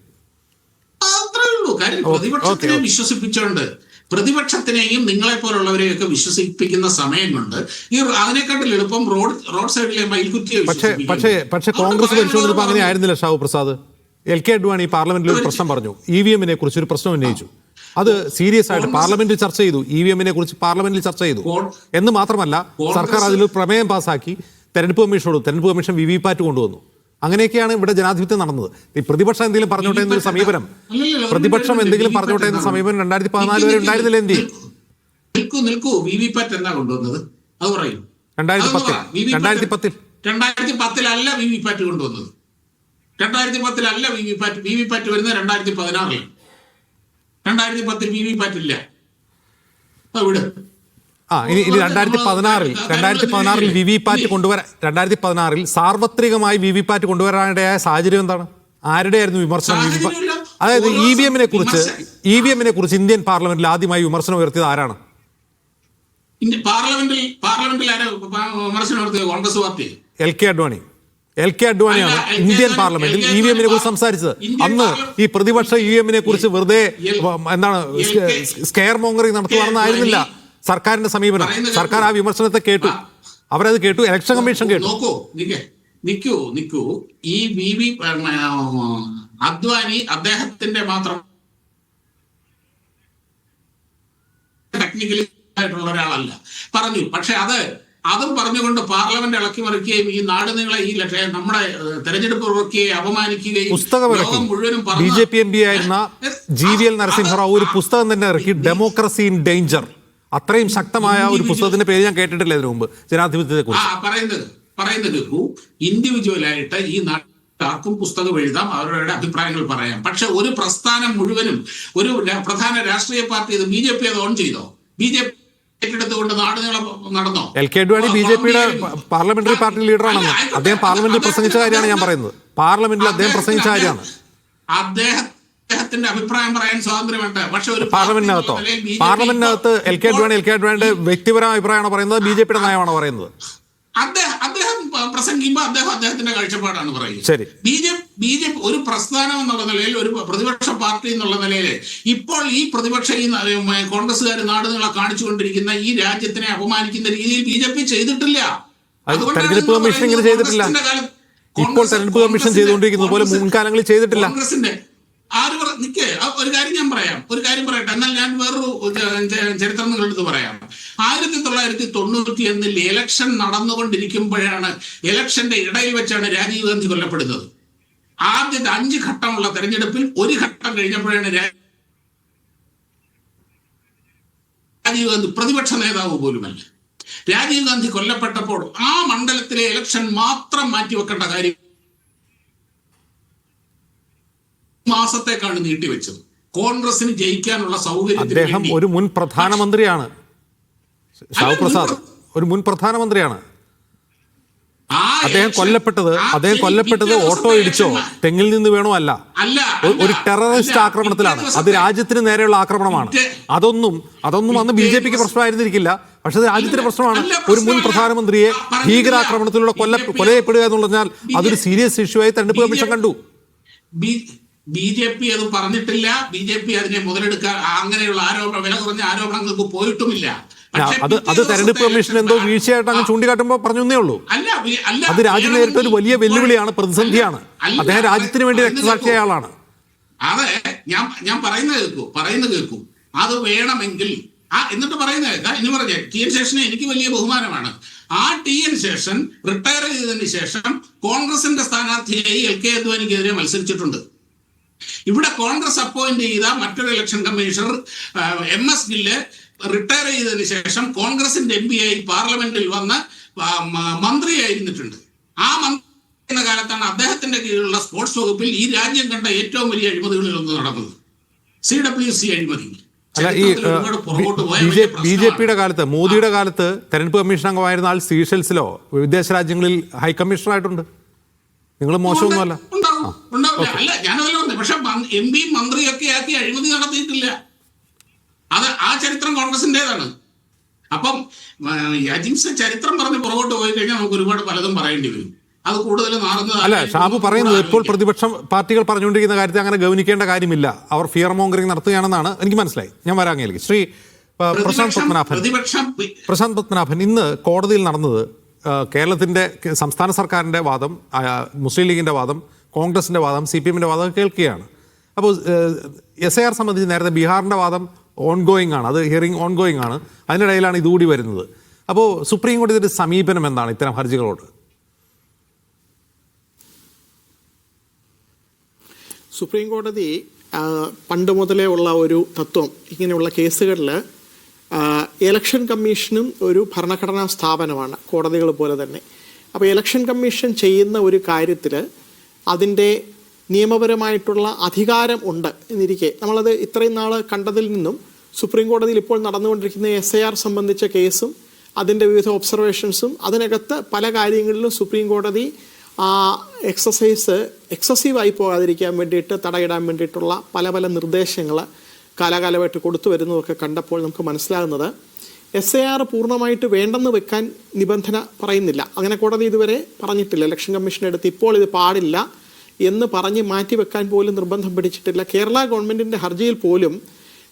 അത്രേ ഉള്ളൂ കാര്യം. പ്രതിപക്ഷത്തെ വിശ്വസിപ്പിച്ചുകൊണ്ട് പ്രതിപക്ഷത്തിനെയും നിങ്ങളെ പോലുള്ളവരെയൊക്കെ വിശ്വസിപ്പിക്കുന്ന സമയം കൊണ്ട് ഈ അതിനെക്കാട്ടിൽ എളുപ്പം റോഡ് സൈഡിലെ മയിൽക്കുറ്റിയെ പക്ഷേ കോൺഗ്രസ് ഭരിച്ചുകൊണ്ടിരുന്നപ്പോൾ അങ്ങനെ ആയിരുന്നില്ല ഷാഹു പ്രസാദ്. LK അഡ്വാണി പാർലമെന്റിൽ ഒരു പ്രശ്നം പറഞ്ഞു, EVM കുറിച്ച് ഒരു പ്രശ്നം ഉന്നയിച്ചു. അത് സീരിയസ് ആയിട്ട് പാർലമെന്റിൽ ചർച്ച ചെയ്തു, EVM കുറിച്ച് പാർലമെന്റിൽ ചർച്ച ചെയ്തു. എന്ന് മാത്രമല്ല സർക്കാർ അതിൽ പ്രമേയം പാസാക്കി തെരഞ്ഞെടുപ്പ് കമ്മീഷൻ VVPAT കൊണ്ടുവന്നു. അങ്ങനെയൊക്കെയാണ് ഇവിടെ ജനാധിപത്യം നടന്നത്. ഈ പ്രതിപക്ഷം എന്തെങ്കിലും പറഞ്ഞോട്ടെ എന്നൊരു സമീപനം, പ്രതിപക്ഷം എന്തെങ്കിലും പറഞ്ഞോട്ടെ എന്ന സമീപനം 2014 വരെ ഉണ്ടായിരുന്നില്ല. എന്ത് നിൽക്കൂ VVPAT എന്നാ കൊണ്ടുവന്നത് അത് പറയും. 2010 അല്ല VVPAT കൊണ്ടുവന്നത്. 2010 അല്ല VVPAT വരുന്നത് 2016. 2010 VVPAT ഇല്ല. അവിടെ ഇനി 2016 VVPAT കൊണ്ടുവരാൻ 2016 സാർവത്രികമായി VVPAT കൊണ്ടുവരാനിടയായ സാഹചര്യം എന്താണ്? ആരുടെയായിരുന്നു വിമർശനം? അതായത് EVM കുറിച്ച് ഇന്ത്യൻ പാർലമെന്റിൽ ആദ്യമായി വിമർശനം ഉയർത്തിയത് ആരാണ്? പാർലമെന്റിൽ വിമർശനം ഉയർത്തിയത് കോൺഗ്രസ് പാർട്ടി. LK അഡ്വാണിയാണ് ഇന്ത്യൻ പാർലമെന്റിൽ EVM കുറിച്ച് സംസാരിച്ചത്. അന്ന് ഈ പ്രതിപക്ഷ EVM കുറിച്ച് വെറുതെ എന്താണ് സ്കെയർ മോങ്ങറിംഗ് നടത്തുകയാണെന്നായിരുന്നില്ല സർക്കാരിന്റെ സമീപനം. സർക്കാർ ആ വിമർശനത്തെ കേട്ടു, അവരത് കേട്ടു, ഇലക്ഷൻ കമ്മീഷൻ കേട്ടു. നിക്കൂ ഈ അദ്വാനി അദ്ദേഹത്തിന്റെ മാത്രം ടെക്നിക്കലി ആയിട്ടുള്ള ഒരാളല്ല പറഞ്ഞു. പക്ഷെ അതും പറഞ്ഞുകൊണ്ട് പാർലമെന്റ് ഇളക്കി മറിക്കുകയും ഈ നാട് നീളെ ഈ നമ്മുടെ തെരഞ്ഞെടുപ്പ് പ്രക്രിയയെ അപമാനിക്കുകയും ലോകം മുഴുവനും BJP MP ആയിരുന്ന GVL നരസിംഹറാവു ഒരു പുസ്തകം തന്നെ ഇറക്കി, ഡെമോക്രസി ഇൻ ഡേഞ്ചർ. അത്രയും ശക്തമായ ഒരു പുസ്തകത്തിന്റെ പേര് ഞാൻ കേട്ടിട്ടില്ല ഇതിനു മുമ്പ് ജനാധിപത്യത്തെ കുറിച്ച്. പറയുന്നത് ഇൻഡിവിജ്വലായിട്ട് ഈ നാട്ടാർക്കും പുസ്തകം എഴുതാം, അവരുടെ അഭിപ്രായങ്ങൾ പറയാം. പക്ഷെ ഒരു പ്രസ്ഥാനം മുഴുവനും, ഒരു പ്രധാന രാഷ്ട്രീയ പാർട്ടി, ഇത് BJP അത് ഓൺ ചെയ്തോ? BJP ഏറ്റെടുത്തുകൊണ്ട് നാട് നീളം നടന്നോ? LK അഡ്വാണി BJPയുടെ പാർലമെന്ററി പാർട്ടി ലീഡറാണെന്ന് അദ്ദേഹം പാർലമെന്റിൽ പ്രസംഗിച്ച കാര്യമാണ് ഞാൻ പറയുന്നത്. പാർലമെന്റിൽ അദ്ദേഹം പ്രസംഗിച്ച കാര്യമാണ്. അദ്ദേഹത്തിന്റെ അഭിപ്രായം പറയാൻ സ്വാതന്ത്ര്യമുണ്ട്. പക്ഷെ ഒരു പാർലമെന്റിനകത്ത് LK അഡ്വാണിയുടെ വ്യക്തിപരമായ അഭിപ്രായമാണോ പറയുന്നത്, BJPയുടെ നയമാണോ പറയുന്നത്? അദ്ദേഹം പ്രസംഗിക്കുമ്പോൾ അദ്ദേഹത്തിന്റെ കാഴ്ചപ്പാടാണ് പറയുന്നത്. ശരി. BJP ഒരു പ്രസ്ഥാനം എന്നുള്ള നിലയിൽ, ഒരു പ്രതിപക്ഷ പാർട്ടി എന്നുള്ള നിലയിൽ ഇപ്പോൾ ഈ പ്രതിപക്ഷ ഈ കോൺഗ്രസ്സുകാർ നാട് നീളെ കാണിച്ചുകൊണ്ടിരിക്കുന്ന ഈ രാജ്യത്തിനെ അപമാനിക്കുന്ന രീതിയിൽ BJP ചെയ്തിട്ടില്ല. തെരഞ്ഞെടുപ്പ് കമ്മീഷൻ ഇങ്ങനെ ചെയ്തിട്ടില്ല. ഇപ്പോൾ തെരഞ്ഞെടുപ്പ് കമ്മീഷൻ ചെയ്തുകൊണ്ടിരിക്കുന്നത് പോലെ മുൻകാലങ്ങളിൽ ചെയ്തിട്ടില്ല. കോൺഗ്രസിന്റെ ഒരു കാര്യം ഞാൻ പറയട്ടെ. എന്നാൽ ഞാൻ വേറൊരു ചരിത്രം നിങ്ങളെടുത്ത് പറയാം. 1991 ഇലക്ഷൻ നടന്നുകൊണ്ടിരിക്കുമ്പോഴാണ്, ഇലക്ഷന്റെ ഇടയിൽ വെച്ചാണ് രാജീവ് ഗാന്ധി കൊല്ലപ്പെടുന്നത്. ആദ്യത്തെ 5 ഘട്ടമുള്ള തെരഞ്ഞെടുപ്പിൽ ഒരു ഘട്ടം കഴിഞ്ഞപ്പോഴാണ് രാജീവ് ഗാന്ധി പ്രതിപക്ഷ നേതാവ് പോലുമല്ല. രാജീവ് ഗാന്ധി കൊല്ലപ്പെട്ടപ്പോൾ ആ മണ്ഡലത്തിലെ ഇലക്ഷൻ മാത്രം മാറ്റിവെക്കേണ്ട കാര്യം മാസത്തേക്കാണ് നീട്ടിവെച്ചത്. കോൺഗ്രസിന് ജയിക്കാനുള്ള സൗകര്യം. അദ്ദേഹം ഒരു മുൻ പ്രധാനമന്ത്രിയാണ്. ഷാഹു പ്രസാദ് ഒരു മുൻ പ്രധാനമന്ത്രിയാണ്. അദ്ദേഹം കൊല്ലപ്പെട്ടത് ഓട്ടോ ഇടിച്ചോ തെങ്ങിൽ നിന്ന് വീണോ അല്ല, ഒരു ടെററിസ്റ്റ് ആക്രമണത്തിലാണ്. അത് രാജ്യത്തിന് നേരെയുള്ള ആക്രമണമാണ്. അതൊന്നും അന്ന് BJPക്ക് പ്രശ്നമായിരുന്നിരിക്കില്ല. പക്ഷെ അത് രാജ്യത്തിന്റെ പ്രശ്നമാണ്. ഒരു മുൻ പ്രധാനമന്ത്രിയെ ഭീകരാക്രമണത്തിലൂടെ കൊലയപ്പെടുക എന്ന് പറഞ്ഞാൽ അതൊരു സീരിയസ് ഇഷ്യൂ ആയി തെരഞ്ഞെടുപ്പ് കമ്മീഷൻ കണ്ടു. BJP അത് പറഞ്ഞിട്ടില്ല. BJP അതിനെ മുതലെടുക്കാൻ അങ്ങനെയുള്ള വില കുറഞ്ഞ ആരോപണങ്ങൾക്ക് പോയിട്ടുമില്ല. അത് തെരഞ്ഞെടുപ്പ് കമ്മീഷൻ എന്തോ വീഴ്ചയായിട്ട് അങ്ങ് ചൂണ്ടിക്കാട്ടുമ്പോൾ പറഞ്ഞേ ഉള്ളൂ. അത് രാജ്യം നേരിട്ട ഒരു വലിയ വെല്ലുവിളിയാണ്, പ്രതിസന്ധിയാണ്. അദ്ദേഹം രാജ്യത്തിന് വേണ്ടി രക്തസാക്ഷിയായ ആളാണ്. അതെ, ഞാൻ പറയുന്നത് കേൾക്കൂ. അത് വേണമെങ്കിൽ എന്നിട്ട് പറയുന്നത് ഇനി പറഞ്ഞ TN ശേഷനെ എനിക്ക് വലിയ ബഹുമാനമാണ്. ആ TN ശേഷൻ റിട്ടയർ ചെയ്തതിന് ശേഷം കോൺഗ്രസിന്റെ സ്ഥാനാർത്ഥിയായി LK അദ്വാനിക്കെതിരെ മത്സരിച്ചിട്ടുണ്ട്. ഇവിടെ കോൺഗ്രസ് അപ്പോയിന്റ് ചെയ്ത മറ്റൊരു election commissioner MS Gill retire ചെയ്തതിനു ശേഷം കോൺഗ്രസിന്റെ MP ആയി പാർലമെന്റിൽ വന്ന് മന്ത്രിയായിരുന്നിട്ടുണ്ട്. ആ മന്ത്രി കാലത്താണ് അദ്ദേഹത്തിന്റെ കീഴിലുള്ള സ്പോർട്സ് വകുപ്പിൽ ഈ രാജ്യം കണ്ട ഏറ്റവും വലിയ അഴിമതികളിൽ ഒന്ന് നടന്നത്, CWC അഴിമതി. അല്ല, ഈ BJPയുടെ കാലത്ത്, മോദിയുടെ കാലത്ത് തെരഞ്ഞെടുപ്പ് കമ്മീഷൻ അംഗമായിരുന്ന ആൾ സീഷെൽസിലോ വിദേശ രാജ്യങ്ങളിൽ ഹൈക്കമ്മീഷണറായിട്ടുണ്ട്. നിങ്ങൾ മോശമൊന്നുമല്ല. അല്ല, ഞാനതല്ല പറഞ്ഞു. പക്ഷെ MP മന്ത്രിയൊക്കെ ആക്കി അഴിമതി നടത്തിയിട്ടില്ല. ആ ചരിത്രം കോൺഗ്രസിൻ്റെതാണ്. അപ്പം അജിംസ ചരിത്രം പറഞ്ഞ് പുറകോട്ട് പോയി കഴിഞ്ഞാൽ നമുക്ക് ഒരുപാട് പലതും പറയേണ്ടി വരും. അത് കൂടുതൽ അല്ല, ഷാബു പറയുന്നത് ഇപ്പോൾ പ്രതിപക്ഷം പാർട്ടികൾ പറഞ്ഞുകൊണ്ടിരിക്കുന്ന കാര്യത്തെ അങ്ങനെ ഗൗനിക്കേണ്ട കാര്യമില്ല, അവർ ഫിയർ മോങ്കറിംഗ് നടത്തുകയാണെന്നാണ് എനിക്ക് മനസ്സിലായി. ഞാൻ വരാങ്ങയിലേക്ക് ശ്രീ പ്രശാന്ത് പത്മനാഭൻ, ഇന്ന് കോടതിയിൽ നടന്നത് കേരളത്തിൻ്റെ സംസ്ഥാന സർക്കാരിൻ്റെ വാദം, മുസ്ലിം ലീഗിൻ്റെ വാദം, കോൺഗ്രസിൻ്റെ വാദം, CPM-ൻ്റെ വാദം കേൾക്കുകയാണ്. അപ്പോൾ SIR സംബന്ധിച്ച് നേരത്തെ ബീഹാറിൻ്റെ വാദം ഓൺഗോയിങ് ആണ്, അത് ഹിയറിംഗ് ഓൺഗോയിങ് ആണ്, അതിനിടയിലാണ് ഇതുകൂടി വരുന്നത്. അപ്പോൾ സുപ്രീം കോടതിയുടെ സമീപനം എന്താണ് ഇത്തരം ഹർജികളോട്? സുപ്രീം കോടതി പണ്ട് മുതലേ ഉള്ള ഒരു തത്വം, ഇങ്ങനെയുള്ള കേസുകളിൽ ഇലക്ഷൻ കമ്മീഷനും ഒരു ഭരണഘടനാ സ്ഥാപനമാണ്, കോടതികൾ പോലെ തന്നെ. അപ്പോൾ ഇലക്ഷൻ കമ്മീഷൻ ചെയ്യുന്ന ഒരു കാര്യത്തിൽ അതിൻ്റെ നിയമപരമായിട്ടുള്ള അധികാരം ഉണ്ട് എന്നിരിക്കെ, നമ്മളത് ഇത്രയും നാൾ കണ്ടതിൽ നിന്നും സുപ്രീം കോടതിയിൽ ഇപ്പോൾ നടന്നുകൊണ്ടിരിക്കുന്ന SIR സംബന്ധിച്ച കേസും അതിൻ്റെ വിവിധ ഒബ്സർവേഷൻസും, അതിനകത്ത് പല കാര്യങ്ങളിലും സുപ്രീം കോടതി എക്സസീവായി പോകാതിരിക്കാൻ വേണ്ടിയിട്ട്, തടയിടാൻ വേണ്ടിയിട്ടുള്ള പല പല നിർദ്ദേശങ്ങൾ കാലാകാലമായിട്ട് കൊടുത്തു വരുന്നതൊക്കെ കണ്ടപ്പോൾ നമുക്ക് മനസ്സിലാകുന്നത് SIR പൂർണ്ണമായിട്ട് വേണ്ടെന്ന് വെക്കാൻ നിബന്ധന പറയുന്നില്ല. അങ്ങനെ കോടതി ഇതുവരെ പറഞ്ഞിട്ടില്ല. ഇലക്ഷൻ കമ്മീഷൻ്റെ അടുത്ത് ഇപ്പോൾ ഇത് പാടില്ല എന്ന് പറഞ്ഞ് മാറ്റിവെക്കാൻ പോലും നിർബന്ധം പിടിച്ചിട്ടില്ല. കേരള ഗവൺമെൻറ്റിൻ്റെ ഹർജിയിൽ പോലും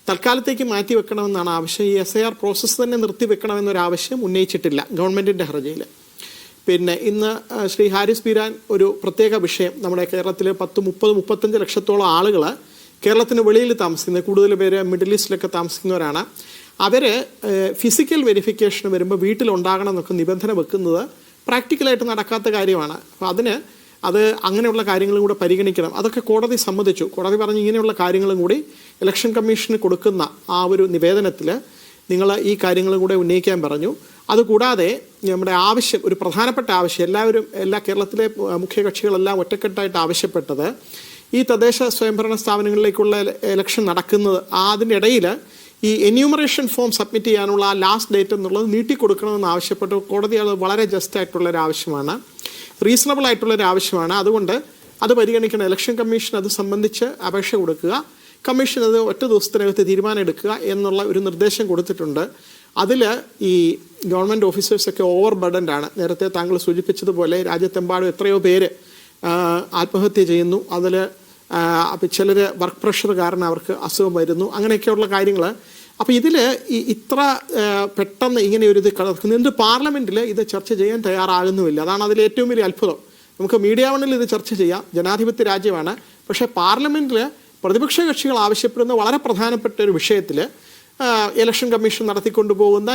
തൽക്കാലത്തേക്ക് മാറ്റിവെക്കണമെന്നാണ് ആവശ്യം. ഈ SIR പ്രോസസ്സ് തന്നെ നിർത്തിവെക്കണമെന്നൊരാവശ്യം ഉന്നയിച്ചിട്ടില്ല ഗവൺമെൻറ്റിൻ്റെ ഹർജിയിൽ. പിന്നെ ഇന്ന് ശ്രീ ഹാരിസ് ബീരാൻ ഒരു പ്രത്യേക വിഷയം, നമ്മുടെ കേരളത്തിൽ 30-35 ലക്ഷത്തോളം ആളുകൾ കേരളത്തിന് വെളിയിൽ താമസിക്കുന്നത്, കൂടുതൽ പേര് മിഡിൽ ഈസ്റ്റിലൊക്കെ താമസിക്കുന്നവരാണ്. അവർ ഫിസിക്കൽ വെരിഫിക്കേഷൻ വരുമ്പോൾ വീട്ടിലുണ്ടാകണം എന്നൊക്കെ നിബന്ധന വെക്കുന്നത് പ്രാക്ടിക്കലായിട്ട് നടക്കാത്ത കാര്യമാണ്. അപ്പോൾ അത് അങ്ങനെയുള്ള കാര്യങ്ങളും കൂടെ പരിഗണിക്കണം. അതൊക്കെ കോടതി സമ്മതിച്ചു. കോടതി പറഞ്ഞ് ഇങ്ങനെയുള്ള കാര്യങ്ങളും കൂടി ഇലക്ഷൻ കമ്മീഷന് കൊടുക്കുന്ന ആ ഒരു നിവേദനത്തിൽ നിങ്ങൾ ഈ കാര്യങ്ങളും കൂടെ ഉന്നയിക്കാൻ പറഞ്ഞു. അതുകൂടാതെ നമ്മുടെ ആവശ്യം, ഒരു പ്രധാനപ്പെട്ട ആവശ്യം, എല്ലാ കേരളത്തിലെ മുഖ്യകക്ഷികളെല്ലാം ഒറ്റക്കെട്ടായിട്ട് ആവശ്യപ്പെട്ടത് ഈ തദ്ദേശ സ്വയംഭരണ സ്ഥാപനങ്ങളിലേക്കുള്ള ഇലക്ഷൻ നടക്കുന്നത്, അതിൻ്റെ ഇടയിൽ ഈ എന്യൂമറേഷൻ ഫോം സബ്മിറ്റ് ചെയ്യാനുള്ള ആ ലാസ്റ്റ് ഡേറ്റ് എന്നുള്ളത് നീട്ടിക്കൊടുക്കണമെന്ന് ആവശ്യപ്പെട്ടു. കോടതി അത് വളരെ ജസ്റ്റ് ആയിട്ടുള്ളൊരു ആവശ്യമാണ്, റീസണബിൾ ആയിട്ടുള്ളൊരു ആവശ്യമാണ്. അതുകൊണ്ട് അത് പരിഗണിക്കണം. ഇലക്ഷൻ കമ്മീഷൻ അത് സംബന്ധിച്ച് അപേക്ഷ കൊടുക്കുക, കമ്മീഷൻ അത് ഒറ്റ ദിവസത്തിനകത്ത് തീരുമാനം എടുക്കുക എന്നുള്ള ഒരു നിർദ്ദേശം കൊടുത്തിട്ടുണ്ട്. അതിൽ ഈ ഗവൺമെൻറ് ഓഫീസേഴ്സൊക്കെ ഓവർ ബർഡൻഡാണ്. നേരത്തെ താങ്കൾ സൂചിപ്പിച്ചതുപോലെ രാജ്യത്തെമ്പാടും എത്രയോ പേര് ആത്മഹത്യ ചെയ്യുന്നു. അതിൽ ചിലർ വർക്ക് പ്രഷർ കാരണം അവർക്ക് അസുഖം വരുന്നു, അങ്ങനെയൊക്കെയുള്ള കാര്യങ്ങൾ. അപ്പോൾ ഇതിൽ ഇത്ര പെട്ടെന്ന് ഇങ്ങനെ ഒരു ഇത് കിടക്കുന്നു. എന്നിട്ട് പാർലമെൻറ്റിൽ ഇത് ചർച്ച ചെയ്യാൻ തയ്യാറാകുന്നുമില്ല. അതാണ് അതിൽ ഏറ്റവും വലിയ അത്ഭുതം. നമുക്ക് മീഡിയ വണ്ണിൽ ഇത് ചർച്ച ചെയ്യാം, ജനാധിപത്യ രാജ്യമാണ്. പക്ഷേ പാർലമെൻറ്റിൽ പ്രതിപക്ഷ കക്ഷികൾ ആവശ്യപ്പെടുന്ന വളരെ പ്രധാനപ്പെട്ട ഒരു വിഷയത്തിൽ ഇലക്ഷൻ കമ്മീഷൻ നടത്തിക്കൊണ്ടുപോകുന്ന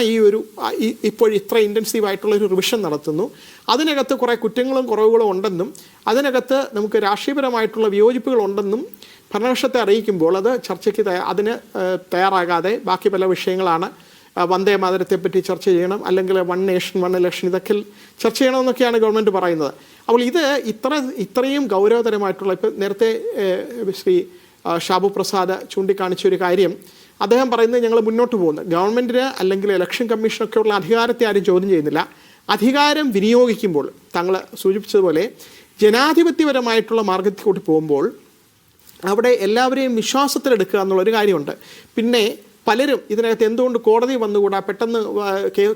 ഇപ്പോൾ ഇത്ര ഇൻറ്റൻസീവായിട്ടുള്ളൊരു റിവിഷൻ നടത്തുന്നു. അതിനകത്ത് കുറേ കുറ്റങ്ങളും കുറവുകളും ഉണ്ടെന്നും അതിനകത്ത് നമുക്ക് രാഷ്ട്രീയപരമായിട്ടുള്ള വിയോജിപ്പുകളുണ്ടെന്നും ഭരണപക്ഷത്തെ അറിയിക്കുമ്പോൾ അത് ചർച്ചയ്ക്ക് അതിന് തയ്യാറാകാതെ ബാക്കി പല വിഷയങ്ങളാണ്. വന്ദേ മാതരത്തെപ്പറ്റി ചർച്ച ചെയ്യണം, അല്ലെങ്കിൽ 1 നേഷൻ 1 ഇലക്ഷൻ, ഇതൊക്കെ ചർച്ച ചെയ്യണമെന്നൊക്കെയാണ് ഗവൺമെൻറ് പറയുന്നത്. അപ്പോൾ ഇത് ഇത്രയും ഗൗരവതരമായിട്ടുള്ള, ഇപ്പോൾ നേരത്തെ ശ്രീ ഷാബു പ്രസാദ് ചൂണ്ടിക്കാണിച്ച ഒരു കാര്യം, അദ്ദേഹം പറയുന്നത് ഞങ്ങൾ മുന്നോട്ട് പോകുന്നു, ഗവൺമെൻറ്റിന് അല്ലെങ്കിൽ ഇലക്ഷൻ കമ്മീഷനൊക്കെ ഉള്ള അധികാരത്തെ ആരും ചോദ്യം ചെയ്യുന്നില്ല. അധികാരം വിനിയോഗിക്കുമ്പോൾ താങ്കൾ സൂചിപ്പിച്ചതുപോലെ ജനാധിപത്യപരമായിട്ടുള്ള മാർഗത്തിൽ കൂടി പോകുമ്പോൾ അവിടെ എല്ലാവരെയും വിശ്വാസത്തിലെടുക്കുക എന്നുള്ളൊരു കാര്യമുണ്ട്. പിന്നെ പലരും ഇതിനകത്ത് എന്തുകൊണ്ട് കോടതി വന്നുകൂടാ, പെട്ടെന്ന്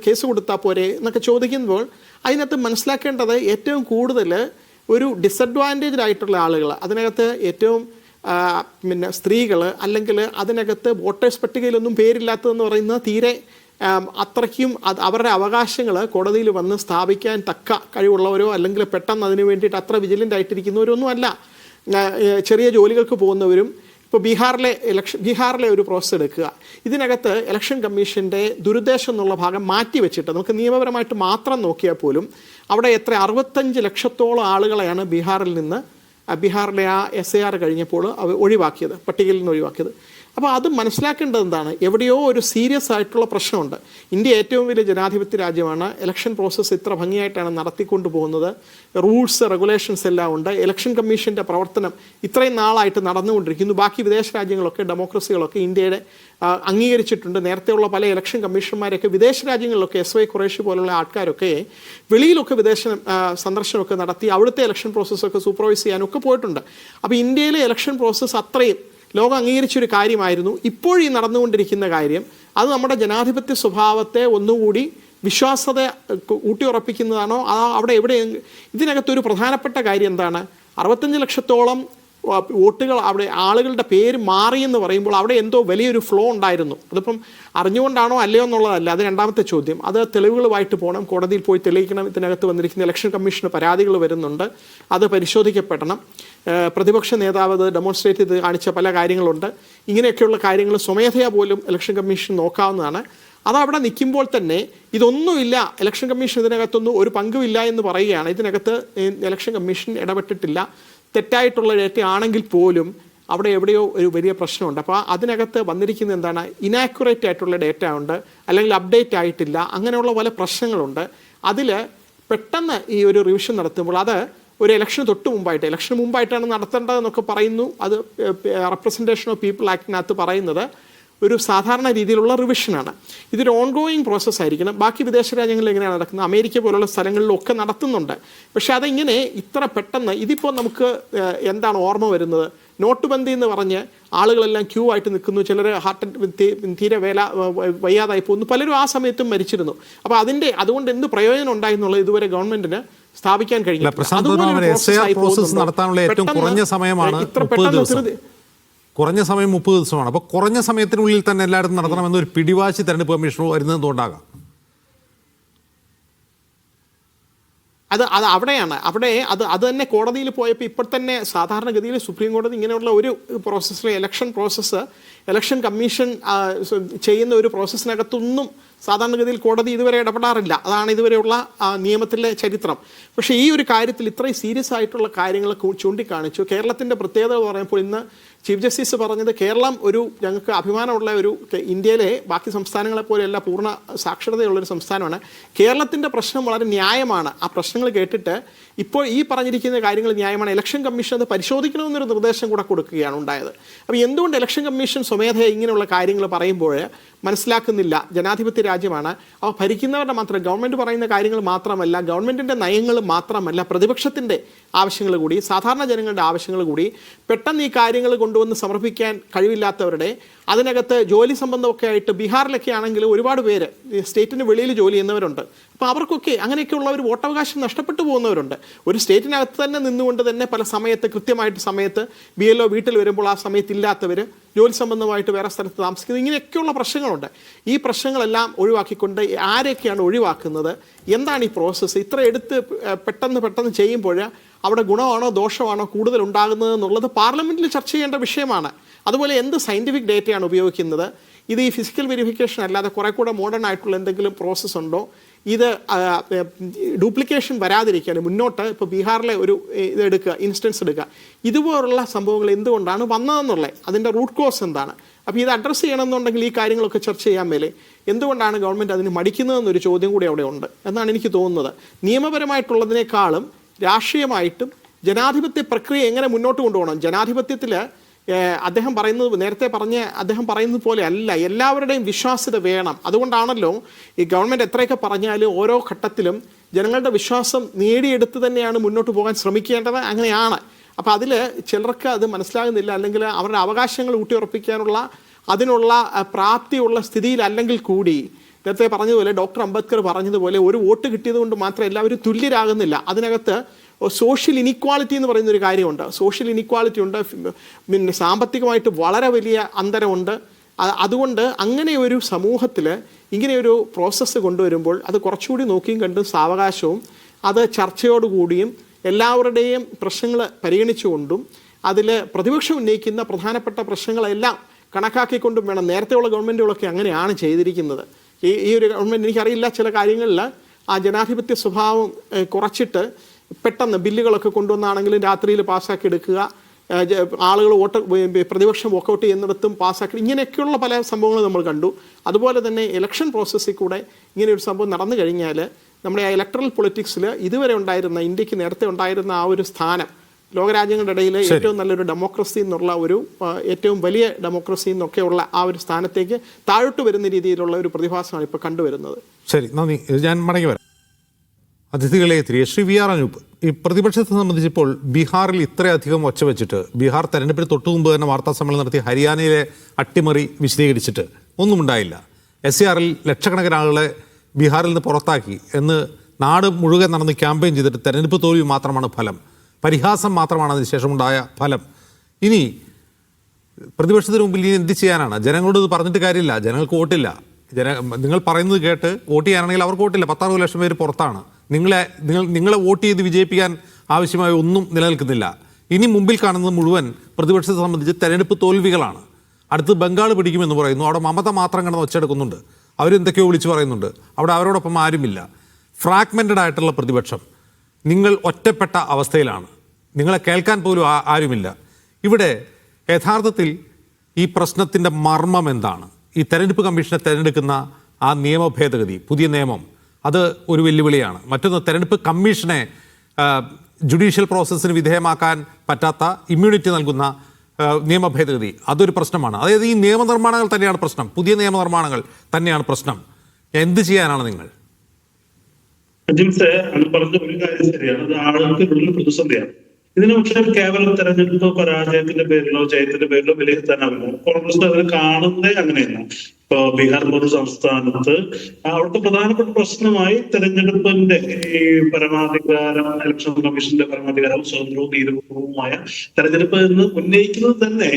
കേസ് കൊടുത്താൽ പോരെ എന്നൊക്കെ ചോദിക്കുമ്പോൾ അതിനകത്ത് മനസ്സിലാക്കേണ്ടത് ഏറ്റവും കൂടുതൽ ഒരു ഡിസഡ്വാൻറ്റേജ് ആയിട്ടുള്ള ആളുകൾ, അതിനകത്ത് ഏറ്റവും പിന്നെ സ്ത്രീകൾ, അല്ലെങ്കിൽ അതിനകത്ത് വോട്ടേഴ്സ് പട്ടികയിലൊന്നും പേരില്ലാത്തതെന്ന് പറയുന്നത് തീരെ അത്രയ്ക്കും അവരുടെ അവകാശങ്ങൾ കോടതിയിൽ വന്ന് സ്ഥാപിക്കാൻ തക്ക കഴിവുള്ളവരോ അല്ലെങ്കിൽ പെട്ടെന്ന് അതിന് വേണ്ടിയിട്ട് വിജിലൻ്റ് ആയിട്ടിരിക്കുന്നവരൊന്നും അല്ല. ചെറിയ ജോലികൾക്ക് പോകുന്നവരും. ഇപ്പോൾ ബീഹാറിലെ ഒരു പ്രോസസ്സ് എടുക്കുക, ഇതിനകത്ത് ഇലക്ഷൻ കമ്മീഷൻ്റെ ദുരുദ്ദേശം എന്നുള്ള ഭാഗം മാറ്റി വെച്ചിട്ട് നമുക്ക് നിയമപരമായിട്ട് മാത്രം നോക്കിയാൽ പോലും അവിടെ 65 ലക്ഷത്തോളം ആളുകളെയാണ് ബീഹാറിലെ ആ SIR കഴിഞ്ഞപ്പോൾ ഒഴിവാക്കിയത്, പട്ടികയിൽ നിന്ന് ഒഴിവാക്കിയത്. അപ്പോൾ അത് മനസ്സിലാക്കേണ്ടത് എന്താണ്, എവിടെയോ ഒരു സീരിയസ് ആയിട്ടുള്ള പ്രശ്നമുണ്ട്. ഇന്ത്യ ഏറ്റവും വലിയ ജനാധിപത്യ രാജ്യമാണ്. ഇലക്ഷൻ പ്രോസസ്സ് ഇത്ര ഭംഗിയായിട്ടാണ് നടത്തിക്കൊണ്ടു പോകുന്നത്. റൂൾസ് റെഗുലേഷൻസ് എല്ലാം ഉണ്ട്. ഇലക്ഷൻ കമ്മീഷൻ്റെ പ്രവർത്തനം ഇത്രയും നാളായിട്ട് നടന്നുകൊണ്ടിരിക്കുന്നു. ബാക്കി വിദേശ രാജ്യങ്ങളൊക്കെ, ഡെമോക്രസികളൊക്കെ ഇന്ത്യയുടെ അംഗീകരിച്ചിട്ടുണ്ട്. നേരത്തെയുള്ള പല ഇലക്ഷൻ കമ്മീഷന്മാരൊക്കെ വിദേശ രാജ്യങ്ങളിലൊക്കെ SY ഖുറേഷി പോലുള്ള ആൾക്കാരൊക്കെ വെളിയിലൊക്കെ സന്ദർശനമൊക്കെ നടത്തി അവിടുത്തെ ഇലക്ഷൻ പ്രോസസ്സൊക്കെ സൂപ്പർവൈസ് ചെയ്യാനൊക്കെ പോയിട്ടുണ്ട്. അപ്പോൾ ഇന്ത്യയിലെ ഇലക്ഷൻ പ്രോസസ്സ് അത്രയും ലോകം അംഗീകരിച്ചൊരു കാര്യമായിരുന്നു. ഇപ്പോൾ ഈ നടന്നുകൊണ്ടിരിക്കുന്ന കാര്യം അത് നമ്മുടെ ജനാധിപത്യ സ്വഭാവത്തെ ഒന്നുകൂടി വിശ്വാസത ഊട്ടിയുറപ്പിക്കുന്നതാണോ അവിടെ എവിടെ ഇതിനകത്തൊരു പ്രധാനപ്പെട്ട കാര്യം എന്താണ്? 65 ലക്ഷത്തോളം വോട്ടുകൾ അവിടെ ആളുകളുടെ പേര് മാറിയെന്ന് പറയുമ്പോൾ അവിടെ എന്തോ വലിയൊരു ഫ്ലോ ഉണ്ടായിരുന്നു. അതിപ്പം അറിഞ്ഞുകൊണ്ടാണോ അല്ലയോ എന്നുള്ളതല്ല, അത് രണ്ടാമത്തെ ചോദ്യം. അത് തെളിവുകളുമായിട്ട് പോകണം, കോടതിയിൽ പോയി തെളിയിക്കണം. ഇതിനകത്ത് വന്നിരിക്കുന്ന ഇലക്ഷൻ കമ്മീഷന് പരാതികൾ വരുന്നുണ്ട്, അത് പരിശോധിക്കപ്പെടണം. പ്രതിപക്ഷ നേതാവ് അത് ഡെമോൺസ്ട്രേറ്റ് ചെയ്ത് കാണിച്ച പല കാര്യങ്ങളുണ്ട്. ഇങ്ങനെയൊക്കെയുള്ള കാര്യങ്ങൾ സ്വമേധയാ പോലും ഇലക്ഷൻ കമ്മീഷൻ നോക്കാവുന്നതാണ്. അതവിടെ നിൽക്കുമ്പോൾ തന്നെ ഇതൊന്നുമില്ല, ഇലക്ഷൻ കമ്മീഷൻ ഇതിനകത്തൊന്നും ഒരു പങ്കുമില്ല എന്ന് പറയുകയാണ്. ഇതിനകത്ത് ഇലക്ഷൻ കമ്മീഷൻ ഇടപെട്ടിട്ടില്ല, തെറ്റായിട്ടുള്ള ഡേറ്റ ആണെങ്കിൽ പോലും അവിടെ എവിടെയോ ഒരു വലിയ പ്രശ്നമുണ്ട്. അപ്പോൾ അതിനകത്ത് വന്നിരിക്കുന്നത് എന്താണ്? ഇനാക്യുറേറ്റ് ആയിട്ടുള്ള ഡേറ്റ ഉണ്ട്, അല്ലെങ്കിൽ അപ്ഡേറ്റ് ആയിട്ടില്ല, അങ്ങനെയുള്ള പല പ്രശ്നങ്ങളുണ്ട്. അതിൽ പെട്ടെന്ന് ഈ ഒരു റിവിഷൻ നടത്തുമ്പോൾ അത് ഒരു ഇലക്ഷന് തൊട്ട് മുമ്പായിട്ട്, ഇലക്ഷന് മുമ്പായിട്ടാണ് നടത്തേണ്ടതെന്നൊക്കെ പറയുന്നു. അത് റെപ്രസെൻറ്റേഷൻ ഓഫ് പീപ്പിൾ ആക്ടിനകത്ത് പറയുന്നത് ഒരു സാധാരണ രീതിയിലുള്ള റിവിഷനാണ്. ഇതൊരു ഓൺഗോയിങ് പ്രോസസ്സ് ആയിരിക്കണം. ബാക്കി വിദേശ രാജ്യങ്ങളിൽ എങ്ങനെയാണ് നടക്കുന്നത്? അമേരിക്ക പോലുള്ള സ്ഥലങ്ങളിലൊക്കെ നടത്തുന്നുണ്ട്. പക്ഷേ അതിങ്ങനെ ഇത്ര പെട്ടെന്ന് ഇതിപ്പോൾ നമുക്ക് എന്താണ് ഓർമ്മ വരുന്നത്? നോട്ട് ബന്ദി എന്ന് പറഞ്ഞ് ആളുകളെല്ലാം ക്യൂ ആയിട്ട് നിൽക്കുന്നു, ചിലർ തീരെ വയ്യാതായി പോകുന്നു, പലരും ആ സമയത്തും മരിച്ചിരുന്നു. അപ്പോൾ അതുകൊണ്ട് എന്ത് പ്രയോജനം ഉണ്ടായി എന്നുള്ളത് ഇതുവരെ ഗവൺമെന്റിന് സ്ഥാപിക്കാൻ കഴിഞ്ഞില്ല. കുറഞ്ഞ സമയം 30 ദിവസമാണ്. അപ്പോൾ കുറഞ്ഞ സമയത്തിനുള്ളിൽ തന്നെ എല്ലായിടത്തും നടത്തണമെന്നൊരു പിടിവാശി തെരഞ്ഞെടുപ്പ് കമ്മീഷൻ വരുന്നതുകൊണ്ടാകാം. അത് അവിടെയാണ് അത് തന്നെ കോടതിയിൽ പോയപ്പോൾ ഇപ്പോൾ തന്നെ സാധാരണഗതിയിൽ സുപ്രീം കോടതി ഇങ്ങനെയുള്ള ഒരു പ്രോസസ്സിൽ ഇലക്ഷൻ കമ്മീഷൻ ചെയ്യുന്ന ഒരു പ്രോസസ്സിനകത്തൊന്നും സാധാരണഗതിയിൽ കോടതി ഇതുവരെ ഇടപെടാറില്ല. അതാണ് ഇതുവരെയുള്ള നിയമത്തിലെ ചരിത്രം. പക്ഷേ ഈ ഒരു കാര്യത്തിൽ ഇത്രയും സീരിയസ് ആയിട്ടുള്ള കാര്യങ്ങൾ ചൂണ്ടിക്കാണിച്ചു. കേരളത്തിൻ്റെ പ്രത്യേകത പറയുമ്പോൾ ഇന്ന് ചീഫ് ജസ്റ്റിസ് പറഞ്ഞത് കേരളം ഞങ്ങൾക്ക് അഭിമാനമുള്ള ഇന്ത്യയിലെ ബാക്കി സംസ്ഥാനങ്ങളെ പോലെയല്ല പൂർണ്ണ സാക്ഷരതയുള്ളൊരു സംസ്ഥാനമാണ്. കേരളത്തിൻ്റെ പ്രശ്നം വളരെ ന്യായമാണ്. ആ പ്രശ്നങ്ങൾ കേട്ടിട്ട് ഇപ്പോൾ ഈ പറഞ്ഞിരിക്കുന്ന കാര്യങ്ങൾ ന്യായമാണ്. ഇലക്ഷൻ കമ്മീഷൻ അത് പരിശോധിക്കണമെന്നൊരു നിർദ്ദേശം കൂടെ കൊടുക്കുകയാണ് ഉണ്ടായത്. അപ്പോൾ എന്തുകൊണ്ട് ഇലക്ഷൻ കമ്മീഷൻ സ്വമേധയാ ഇങ്ങനെയുള്ള കാര്യങ്ങൾ പറയുമ്പോൾ മനസ്സിലാക്കുന്നില്ല? ജനാധിപത്യ രാജ്യമാണ്. അപ്പോൾ ഭരിക്കുന്നവരുടെ മാത്രം, ഗവൺമെൻറ് പറയുന്ന കാര്യങ്ങൾ മാത്രമല്ല, ഗവൺമെൻറ്റിൻ്റെ നയങ്ങൾ മാത്രമല്ല, പ്രതിപക്ഷത്തിൻ്റെ ആവശ്യങ്ങൾ കൂടി, സാധാരണ ജനങ്ങളുടെ ആവശ്യങ്ങൾ കൂടി പെട്ടെന്ന് ഈ കാര്യങ്ങൾ കൊണ്ടുവന്ന് സമർപ്പിക്കാൻ കഴിവില്ലാത്തവരുടെ അതിനകത്ത് ജോലി സംബന്ധമൊക്കെ ആയിട്ട് ബീഹാറിലൊക്കെ ആണെങ്കിൽ ഒരുപാട് പേര് സ്റ്റേറ്റിന് വെളിയിൽ ജോലി ചെയ്യുന്നവരുണ്ട്. അപ്പോൾ അവർക്കൊക്കെ അങ്ങനെയൊക്കെയുള്ളവർ വോട്ടവകാശം നഷ്ടപ്പെട്ടു പോകുന്നവരുണ്ട്. ഒരു സ്റ്റേറ്റിനകത്ത് തന്നെ നിന്നുകൊണ്ട് തന്നെ പല സമയത്ത് കൃത്യമായിട്ട് സമയത്ത് BLO വീട്ടിൽ വരുമ്പോൾ ആ സമയത്ത് ഇല്ലാത്തവർ ജോലി സംബന്ധമായിട്ട് വേറെ സ്ഥലത്ത് താമസിക്കുന്നത്, ഇങ്ങനെയൊക്കെയുള്ള പ്രശ്നങ്ങളുണ്ട്. ഈ പ്രശ്നങ്ങളെല്ലാം ഒഴിവാക്കിക്കൊണ്ട് ആരെയൊക്കെയാണ് ഒഴിവാക്കുന്നത്? എന്താണ് ഈ പ്രോസസ്സ്? ഇത്ര എടുത്ത് പെട്ടെന്ന് ചെയ്യുമ്പോൾ അവിടെ ഗുണമാണോ ദോഷമാണോ കൂടുതൽ ഉണ്ടാകുന്നത് എന്നുള്ളത് പാർലമെൻറ്റിൽ ചർച്ച ചെയ്യേണ്ട വിഷയമാണ്. അതുപോലെ എന്ത് സയൻറ്റിഫിക് ഡേറ്റയാണ് ഉപയോഗിക്കുന്നത്? ഇത് ഈ ഫിസിക്കൽ വെരിഫിക്കേഷൻ അല്ലാതെ കുറെ കൂടെ മോഡേൺ ആയിട്ടുള്ള എന്തെങ്കിലും പ്രോസസ്സ് ഉണ്ടോ? ഇത് ഡ്യൂപ്ലിക്കേഷൻ വരാതിരിക്കാൻ മുന്നോട്ട് ഇപ്പോൾ ബീഹാറിലെ ഒരു ഇൻസ്റ്റൻസ് എടുക്കുക, ഇതുപോലുള്ള സംഭവങ്ങൾ എന്തുകൊണ്ടാണ് വന്നതെന്നുള്ളത്, അതിൻ്റെ റൂട്ട് കോസ് എന്താണ്? അപ്പോൾ ഇത് അഡ്രസ്സ് ചെയ്യണമെന്നുണ്ടെങ്കിൽ ഈ കാര്യങ്ങളൊക്കെ ചർച്ച ചെയ്യാൻ മേലെ എന്തുകൊണ്ടാണ് ഗവൺമെൻറ് അതിന് മടിക്കുന്നതെന്നൊരു ചോദ്യം കൂടി അവിടെ ഉണ്ട് എന്നാണ് എനിക്ക് തോന്നുന്നത്. നിയമപരമായിട്ടുള്ളതിനേക്കാളും രാഷ്ട്രീയമായിട്ടും ജനാധിപത്യ പ്രക്രിയ എങ്ങനെ മുന്നോട്ട് കൊണ്ടുപോകണം? ജനാധിപത്യത്തിൽ അദ്ദേഹം പറയുന്നത് പോലെ അല്ല, എല്ലാവരുടെയും വിശ്വാസ്യത വേണം. അതുകൊണ്ടാണല്ലോ ഈ ഗവൺമെൻറ് എത്രയൊക്കെ പറഞ്ഞാലും ഓരോ ഘട്ടത്തിലും ജനങ്ങളുടെ വിശ്വാസം നേടിയെടുത്ത് തന്നെയാണ് മുന്നോട്ട് പോകാൻ ശ്രമിക്കേണ്ടത്. അങ്ങനെയാണ്. അപ്പോൾ അതിൽ ചിലർക്ക് അത് മനസ്സിലാകുന്നില്ല, അല്ലെങ്കിൽ അവരുടെ അവകാശങ്ങൾ ഊട്ടിയുറപ്പിക്കാനുള്ള അതിനുള്ള പ്രാപ്തിയുള്ള സ്ഥിതിയിലല്ലെങ്കിൽ കൂടി നേരത്തെ പറഞ്ഞതുപോലെ ഡോക്ടർ അംബേദ്കർ പറഞ്ഞതുപോലെ ഒരു വോട്ട് കിട്ടിയത് കൊണ്ട് മാത്രം എല്ലാവരും തുല്യരാകുന്നില്ല. അതിനകത്ത് സോഷ്യൽ ഇനിക്വാളിറ്റി എന്ന് പറയുന്നൊരു കാര്യമുണ്ട്. സോഷ്യൽ ഇനിക്വാളിറ്റി ഉണ്ട്, പിന്നെ സാമ്പത്തികമായിട്ട് വളരെ വലിയ അന്തരമുണ്ട്. അതുകൊണ്ട് അങ്ങനെ ഒരു സമൂഹത്തിൽ ഇങ്ങനെയൊരു പ്രോസസ്സ് കൊണ്ടുവരുമ്പോൾ അത് കുറച്ചുകൂടി നോക്കിയും കണ്ടും സാവകാശവും അത് ചർച്ചയോടുകൂടിയും എല്ലാവരുടെയും പ്രശ്നങ്ങൾ പരിഗണിച്ചുകൊണ്ടും അതിൽ പ്രതിപക്ഷം ഉന്നയിക്കുന്ന പ്രധാനപ്പെട്ട പ്രശ്നങ്ങളെല്ലാം കണക്കാക്കിക്കൊണ്ടും വേണം. നേരത്തെയുള്ള ഗവൺമെൻറ്റുകളൊക്കെ അങ്ങനെയാണ് ചെയ്തിരിക്കുന്നത്. ഈ ഒരു ഗവൺമെൻറ് എനിക്കറിയില്ല, ചില കാര്യങ്ങളിൽ ആ ജനാധിപത്യ സ്വഭാവം കുറച്ചിട്ട് പെട്ടെന്ന് ബില്ലുകളൊക്കെ കൊണ്ടുവന്നാണെങ്കിലും രാത്രിയിൽ പാസ്സാക്കി എടുക്കുക, ആളുകൾ പ്രതിപക്ഷം വോക്കൗട്ട് ചെയ്യുന്നിടത്തും പാസ്സാക്കി, ഇങ്ങനെയൊക്കെയുള്ള പല സംഭവങ്ങൾ നമ്മൾ കണ്ടു. അതുപോലെ തന്നെ ഇലക്ഷൻ പ്രോസസ്സിൽ കൂടെ ഇങ്ങനെയൊരു സംഭവം നടന്നു കഴിഞ്ഞാൽ നമ്മുടെ ആ ഇലക്ട്രൽ പൊളിറ്റിക്സിൽ ഇതുവരെ ഉണ്ടായിരുന്ന, ഇന്ത്യക്ക് നേരത്തെ ഉണ്ടായിരുന്ന ആ ഒരു സ്ഥാനം, ലോകരാജ്യങ്ങളുടെ ഇടയിൽ ഏറ്റവും നല്ലൊരു ഡെമോക്രസി എന്നുള്ള ഒരു ഏറ്റവും വലിയ ഡെമോക്രസി എന്നൊക്കെയുള്ള ആ ഒരു സ്ഥാനത്തേക്ക് താഴോട്ട് വരുന്ന രീതിയിലുള്ള ഒരു പ്രതിഭാസമാണ് ഇപ്പോൾ കണ്ടുവരുന്നത്. ശരി, നന്ദി. ഞാൻ മടങ്ങി വരാം. അതിഥികളെ തിരികെ ശ്രീ VR അനൂപ്, ഈ പ്രതിപക്ഷത്തെ സംബന്ധിച്ചിപ്പോൾ ബീഹാറിൽ ഇത്രയധികം ഒച്ച വെച്ചിട്ട്, ബീഹാർ തെരഞ്ഞെടുപ്പിന് തൊട്ടു മുമ്പ് തന്നെ വാർത്താ സമ്മേളനം നടത്തി ഹരിയാനയിലെ അട്ടിമറി വിശദീകരിച്ചിട്ട് ഒന്നും ഉണ്ടായില്ല. SARൽ ലക്ഷക്കണക്കിന് ആളുകളെ ബീഹാറിൽ നിന്ന് പുറത്താക്കി എന്ന് നാട് മുഴുവൻ നടന്ന് ക്യാമ്പയിൻ ചെയ്തിട്ട് തെരഞ്ഞെടുപ്പ് തോൽവി മാത്രമാണ് ഫലം, പരിഹാസം മാത്രമാണ് അതിനുശേഷമുണ്ടായ ഫലം. ഇനി പ്രതിപക്ഷത്തിന് മുമ്പിൽ ഇനി എന്ത് ചെയ്യാനാണ്? ജനങ്ങളോട് ഇത് പറഞ്ഞിട്ട് കാര്യമില്ല, ജനങ്ങൾക്ക് വോട്ടില്ല. നിങ്ങൾ പറയുന്നത് കേട്ട് വോട്ട് ചെയ്യാനാണെങ്കിൽ അവർക്ക് വോട്ടില്ല. 16 ലക്ഷം പേര് പുറത്താണ്. നിങ്ങളെ വോട്ട് ചെയ്ത് വിജയിപ്പിക്കാൻ ആവശ്യമായ ഒന്നും നിലനിൽക്കുന്നില്ല. ഇനി മുമ്പിൽ കാണുന്നത് മുഴുവൻ പ്രതിപക്ഷത്തെ സംബന്ധിച്ച് തെരഞ്ഞെടുപ്പ് തോൽവികളാണ്. അടുത്ത് ബംഗാൾ പിടിക്കുമെന്ന് പറയുന്നു, അവിടെ മമത മാത്രം കിടന്ന് ഒച്ചെടുക്കുന്നുണ്ട്, അവരെന്തൊക്കെയോ വിളിച്ച് പറയുന്നുണ്ട്, അവിടെ അവരോടൊപ്പം ആരുമില്ല. ഫ്രാഗ്മെൻറ്റഡ് ആയിട്ടുള്ള പ്രതിപക്ഷം, നിങ്ങൾ ഒറ്റപ്പെട്ട അവസ്ഥയിലാണ്, നിങ്ങളെ കേൾക്കാൻ പോലും ആരുമില്ല. ഇവിടെ യഥാർത്ഥത്തിൽ ഈ പ്രശ്നത്തിൻ്റെ മർമ്മം എന്താണ്? ഈ തെരഞ്ഞെടുപ്പ് കമ്മീഷനെ തിരഞ്ഞെടുക്കുന്ന ആ നിയമ ഭേദഗതി, പുതിയ നിയമം, അത് ഒരു വെല്ലുവിളിയാണ്. മറ്റൊന്ന്, തെരഞ്ഞെടുപ്പ് കമ്മീഷനെ ജുഡീഷ്യൽ പ്രോസസ്സിന് വിധേയമാക്കാൻ പറ്റാത്ത ഇമ്മ്യൂണിറ്റി നൽകുന്ന നിയമ ഭേദഗതി, അതൊരു പ്രശ്നമാണ്. അതായത് ഈ നിയമനിർമ്മാണങ്ങൾ തന്നെയാണ് പ്രശ്നം, പുതിയ നിയമനിർമ്മാണങ്ങൾ തന്നെയാണ് പ്രശ്നം. എന്ത് ചെയ്യാനാണ് നിങ്ങൾ? അജിംസെ, അത് പറഞ്ഞ ഒരു കാര്യം ശരിയാണ്, അത് ആളുകൾക്കുള്ള പ്രതിസന്ധിയാണ്. ഇതിനെ പക്ഷേ കേവലം തെരഞ്ഞെടുപ്പ് പരാജയത്തിന്റെ പേരിലോ ജയത്തിന്റെ പേരിലോ വിലയിരുത്താനാവില്ല. കോൺഗ്രസ് അതിനെ കാണുന്നതേ അങ്ങനെയല്ല. ഇപ്പൊ ബീഹാർ പോലൊരു സംസ്ഥാനത്ത് അവിടുത്തെ പ്രധാനപ്പെട്ട പ്രശ്നമായി തെരഞ്ഞെടുപ്പിന്റെ ഈ പരമാധികാരം, ഇലക്ഷൻ കമ്മീഷന്റെ പരമാധികാരവും സ്വതന്ത്രവും നീതിപൂർവവുമായ തെരഞ്ഞെടുപ്പ് എന്ന് ഉന്നയിക്കുന്നത് തന്നെ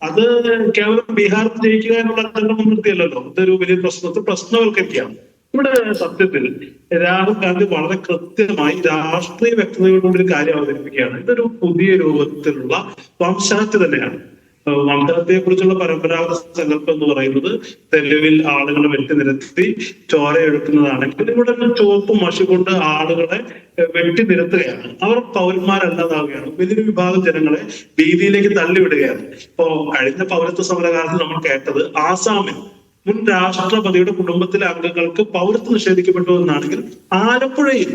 അത് കേവലം ബീഹാർ ജയിക്കുക എന്നുള്ള അജണ്ട മുൻനിർത്തിയല്ലോ. ഇതൊരു വലിയ പ്രശ്നവൽക്കരിക്കുകയാണ്. ഇവിടെ സത്യത്തിൽ രാഹുൽ ഗാന്ധി വളരെ കൃത്യമായി രാഷ്ട്രീയ വ്യക്തതയോടുകൂടി ഒരു കാര്യം അവതരിപ്പിക്കുകയാണ്. ഇതൊരു പുതിയ രൂപത്തിലുള്ള വംശഹത്യ തന്നെയാണ്. വംശഹത്യയെ കുറിച്ചുള്ള പരമ്പരാഗത സങ്കല്പം എന്ന് പറയുന്നത് തെരുവിൽ ആളുകളെ വെട്ടി നിരത്തി ചോരയെടുക്കുന്നതാണെങ്കിൽ ഇവിടെ ചുവപ്പ് മഷി കൊണ്ട് ആളുകളെ വെട്ടി നിരത്തുകയാണ്. അവർ പൗരന്മാരല്ലാതാവുകയാണ്. വലിയൊരു വിഭാഗം ജനങ്ങളെ ഭീതിയിലേക്ക് തള്ളിവിടുകയാണ്. ഇപ്പോ കഴിഞ്ഞ പൗരത്വ സമരകാലത്ത് നമ്മൾ കേട്ടത് ആസാമിൽ മുൻ രാഷ്ട്രപതിയുടെ കുടുംബത്തിലെ അംഗങ്ങൾക്ക് പൗരത്വം നിഷേധിക്കപ്പെട്ടു എന്നാണെങ്കിൽ ആലപ്പുഴയിൽ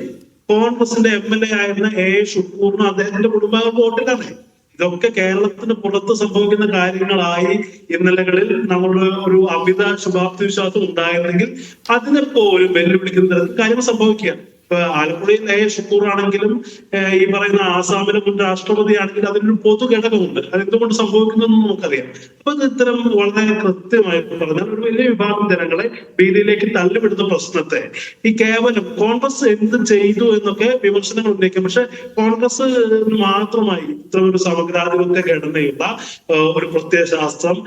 കോൺഗ്രസിന്റെ MLA ആയിരുന്ന ഷുക്കൂറിന് അദ്ദേഹത്തിന്റെ കുടുംബാംഗങ്ങൾക്ക് വോട്ടിലാണ്. ഇതൊക്കെ കേരളത്തിന് പുറത്ത് സംഭവിക്കുന്ന കാര്യങ്ങളായി ഇന്നലകളിൽ നമ്മളുടെ ഒരു അമിത ശുഭാപ്തി വിശ്വാസം ഉണ്ടായിരുന്നെങ്കിൽ അതിനെ പോലും വെല്ലുവിളിക്കുന്ന തരത്തിൽ കാര്യങ്ങൾ സംഭവിക്കുകയാണ്. ഇപ്പൊ ആലപ്പുഴയിൽ ഷുക്കൂർ ആണെങ്കിലും ഈ പറയുന്ന ആസാമിലെ മുൻ രാഷ്ട്രപതി ആണെങ്കിലും അതിനൊരു പൊതു ഘടകമുണ്ട്. അതെന്തുകൊണ്ട് സംഭവിക്കുന്നതെന്ന് നമുക്കറിയാം. അപ്പൊ ഇത്തരം വളരെ കൃത്യമായി പറഞ്ഞാൽ ഒരു വലിയ വിഭാഗം ജനങ്ങളെ ഭീതിയിലേക്ക് തള്ളിവിടുന്ന പ്രശ്നത്തെ ഈ കേവലം കോൺഗ്രസ് എന്ത് ചെയ്തു എന്നൊക്കെ വിമർശനങ്ങൾ ഉന്നയിക്കും. പക്ഷെ കോൺഗ്രസ് മാത്രമായി ഇത്തരം ഒരു സമഗ്രാധിപത്യ ഘടനയുള്ള ഒരു പ്രത്യയശാസ്ത്രം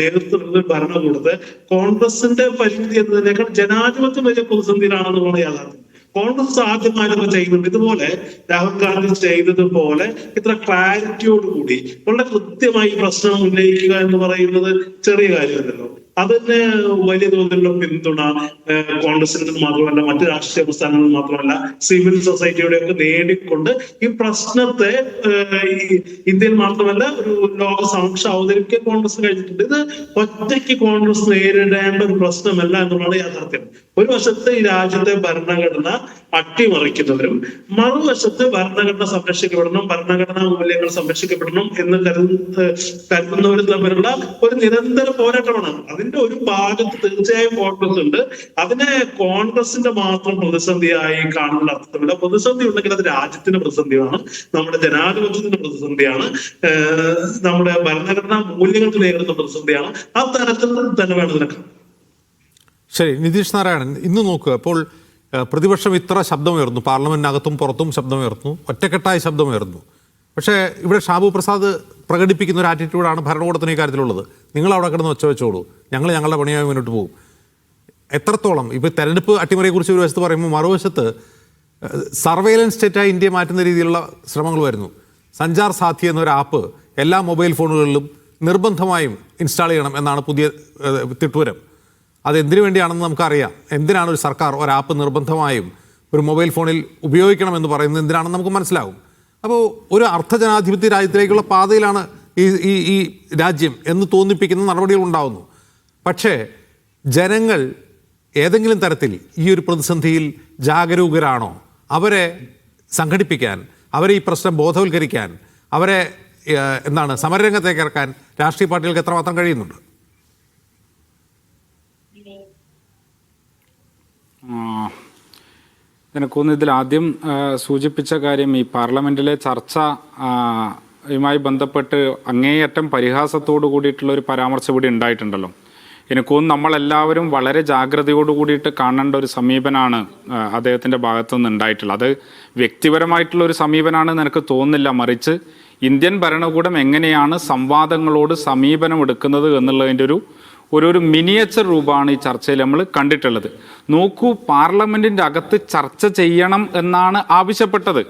നേതൃത്വത്തിലുള്ള ഭരണകൂടത്തെ കോൺഗ്രസിന്റെ പരിമിതി എന്നതിനേക്കാൾ ജനാധിപത്യം വലിയ പ്രതിസന്ധിയിലാണെന്നുള്ള യാഥാർത്ഥ്യം. കോൺഗ്രസ് ആദ്യമായിട്ടൊക്കെ ചെയ്യുന്നുണ്ട്. ഇതുപോലെ രാഹുൽ ഗാന്ധി ചെയ്തതുപോലെ ഇത്ര ക്ലാരിറ്റിയോടുകൂടി വളരെ കൃത്യമായി പ്രശ്നം ഉന്നയിക്കുക എന്ന് പറയുന്നത് ചെറിയ കാര്യമല്ലല്ലോ. അതിന് വലിയ തോതിലുള്ള പിന്തുണ കോൺഗ്രസിൽ നിന്ന് മാത്രമല്ല, മറ്റു രാഷ്ട്രീയ പ്രസ്ഥാനങ്ങളിൽ മാത്രമല്ല, സിവിൽ സൊസൈറ്റിയുടെ ഒക്കെ നേടിക്കൊണ്ട് ഈ പ്രശ്നത്തെ ഇന്ത്യയിൽ മാത്രമല്ല ഒരു ലോക സമക്ഷം അവതരിപ്പിക്കാൻ കോൺഗ്രസ് കഴിഞ്ഞിട്ടുണ്ട്. ഇത് ഒറ്റയ്ക്ക് കോൺഗ്രസ് നേരിടേണ്ട ഒരു പ്രശ്നമല്ല എന്നുള്ളതാണ് യാഥാർത്ഥ്യം. ഒരു വശത്ത് ഈ രാജ്യത്തെ ഭരണഘടന അട്ടിമറിക്കുന്നവരും മറുവശത്ത് ഭരണഘടന സംരക്ഷിക്കപ്പെടണം, ഭരണഘടനാ മൂല്യങ്ങൾ സംരക്ഷിക്കപ്പെടണം എന്ന് കരുതുന്നവരും തമ്മിലുള്ള ഒരു നിരന്തര പോരാട്ടമാണ്. അതിന്റെ ഒരു ഭാഗത്ത് തീർച്ചയായും കോൺഗ്രസ് ഉണ്ട്. അതിനെ കോൺഗ്രസിന്റെ മാത്രം പ്രതിസന്ധിയായി കാണുന്ന അർത്ഥമില്ല. പ്രതിസന്ധി ഉണ്ടെങ്കിൽ അത് രാജ്യത്തിന്റെ പ്രതിസന്ധിയാണ്, നമ്മുടെ ജനാധിപത്യത്തിന്റെ പ്രതിസന്ധിയാണ്, നമ്മുടെ ഭരണഘടനാ മൂല്യങ്ങൾക്ക് നേരിടുന്ന പ്രതിസന്ധിയാണ്. ആ തരത്തിൽ തന്നെ വേണം ഇതിനെ കാണാൻ. ശരി, നിതീഷ് നാരായണൻ, ഇന്ന് നോക്കുക. അപ്പോൾ പ്രതിപക്ഷം ഇത്ര ശബ്ദമുയർന്നു, പാർലമെന്റിനകത്തും പുറത്തും ശബ്ദമുയർന്നു, ഒറ്റക്കെട്ടായ ശബ്ദമുയർന്നു. പക്ഷേ ഇവിടെ ഷാബു പ്രസാദ് പ്രകടിപ്പിക്കുന്ന ഒരു ആറ്റിറ്റ്യൂഡാണ് ഭരണകൂടത്തിന് ഈ കാര്യത്തിലുള്ളത്. നിങ്ങൾ അവിടെ കിടന്ന് ഒച്ച വെച്ചോളൂ, ഞങ്ങൾ ഞങ്ങളുടെ പണിയായി മുന്നോട്ട് പോകും. എത്രത്തോളം ഇപ്പോൾ തെരഞ്ഞെടുപ്പ് അട്ടിമറിയെക്കുറിച്ച് ഒരു വശത്ത് പറയുമ്പോൾ മറുവശത്ത് സർവൈലൻസ് സ്റ്റേറ്റായി ഇന്ത്യ മാറ്റുന്ന രീതിയിലുള്ള ശ്രമങ്ങൾ വരുന്നു. സഞ്ചാർ സാഥി എന്നൊരു ആപ്പ് എല്ലാ മൊബൈൽ ഫോണുകളിലും നിർബന്ധമായും ഇൻസ്റ്റാൾ ചെയ്യണം എന്നാണ് പുതിയ തിട്ടൂരം. അതെന്തിനു വേണ്ടിയാണെന്ന് നമുക്കറിയാം. എന്തിനാണ് ഒരു സർക്കാർ ഒരു ആപ്പ് നിർബന്ധമായും ഒരു മൊബൈൽ ഫോണിൽ ഉപയോഗിക്കണമെന്ന് പറയുന്നത് എന്തിനാണെന്ന് നമുക്ക് മനസ്സിലാവും. അപ്പോൾ ഒരു അർദ്ധജനാധിപത്യ രാജ്യത്തിലേക്കുള്ള പാതയിലാണ് ഈ രാജ്യം എന്ന് തോന്നിപ്പിക്കുന്ന നടപടികൾ ഉണ്ടാകുന്നു. പക്ഷേ ജനങ്ങൾ ഏതെങ്കിലും തരത്തിൽ ഈ ഒരു പ്രതിസന്ധിയിൽ ജാഗരൂകരാണോ? അവരെ സംഘടിപ്പിക്കാൻ, അവരെ ഈ പ്രശ്നം ബോധവൽക്കരിക്കാൻ, അവരെ സമരരംഗത്തേക്ക് ഇറക്കാൻ രാഷ്ട്രീയ പാർട്ടികൾക്ക് എത്രമാത്രം കഴിയുന്നുണ്ട്? എനിക്കൊന്ന് ഇതിൽ ആദ്യം സൂചിപ്പിച്ച കാര്യം, ഈ പാർലമെൻറ്റിലെ ചർച്ചയുമായി ബന്ധപ്പെട്ട് അങ്ങേയറ്റം പരിഹാസത്തോടു കൂടിയിട്ടുള്ള ഒരു പരാമർശം ഇവിടെ ഉണ്ടായിട്ടുണ്ടല്ലോ. എനിക്ക് തോന്നുന്നു നമ്മളെല്ലാവരും വളരെ ജാഗ്രതയോട് കൂടിയിട്ട് കാണേണ്ട ഒരു സമീപനമാണ് അദ്ദേഹത്തിൻ്റെ ഭാഗത്തു നിന്ന് ഉണ്ടായിട്ടുള്ളത്. അത് വ്യക്തിപരമായിട്ടുള്ള ഒരു സമീപനമാണെന്ന് എനിക്ക് തോന്നുന്നില്ല, മറിച്ച് ഇന്ത്യൻ ഭരണകൂടം എങ്ങനെയാണ് സംവാദങ്ങളോട് സമീപനം എടുക്കുന്നത് എന്നുള്ളതിൻ്റെ ഒരു മിനിയേച്ചർ രൂപമാണ് ഈ ചർച്ചയിൽ നമ്മൾ കണ്ടിട്ടുള്ളത്. നോക്കൂ, പാർലമെൻറ്റിൻ്റെ അകത്ത് ചർച്ച ചെയ്യണം എന്നാണ് ആവശ്യപ്പെട്ടത്.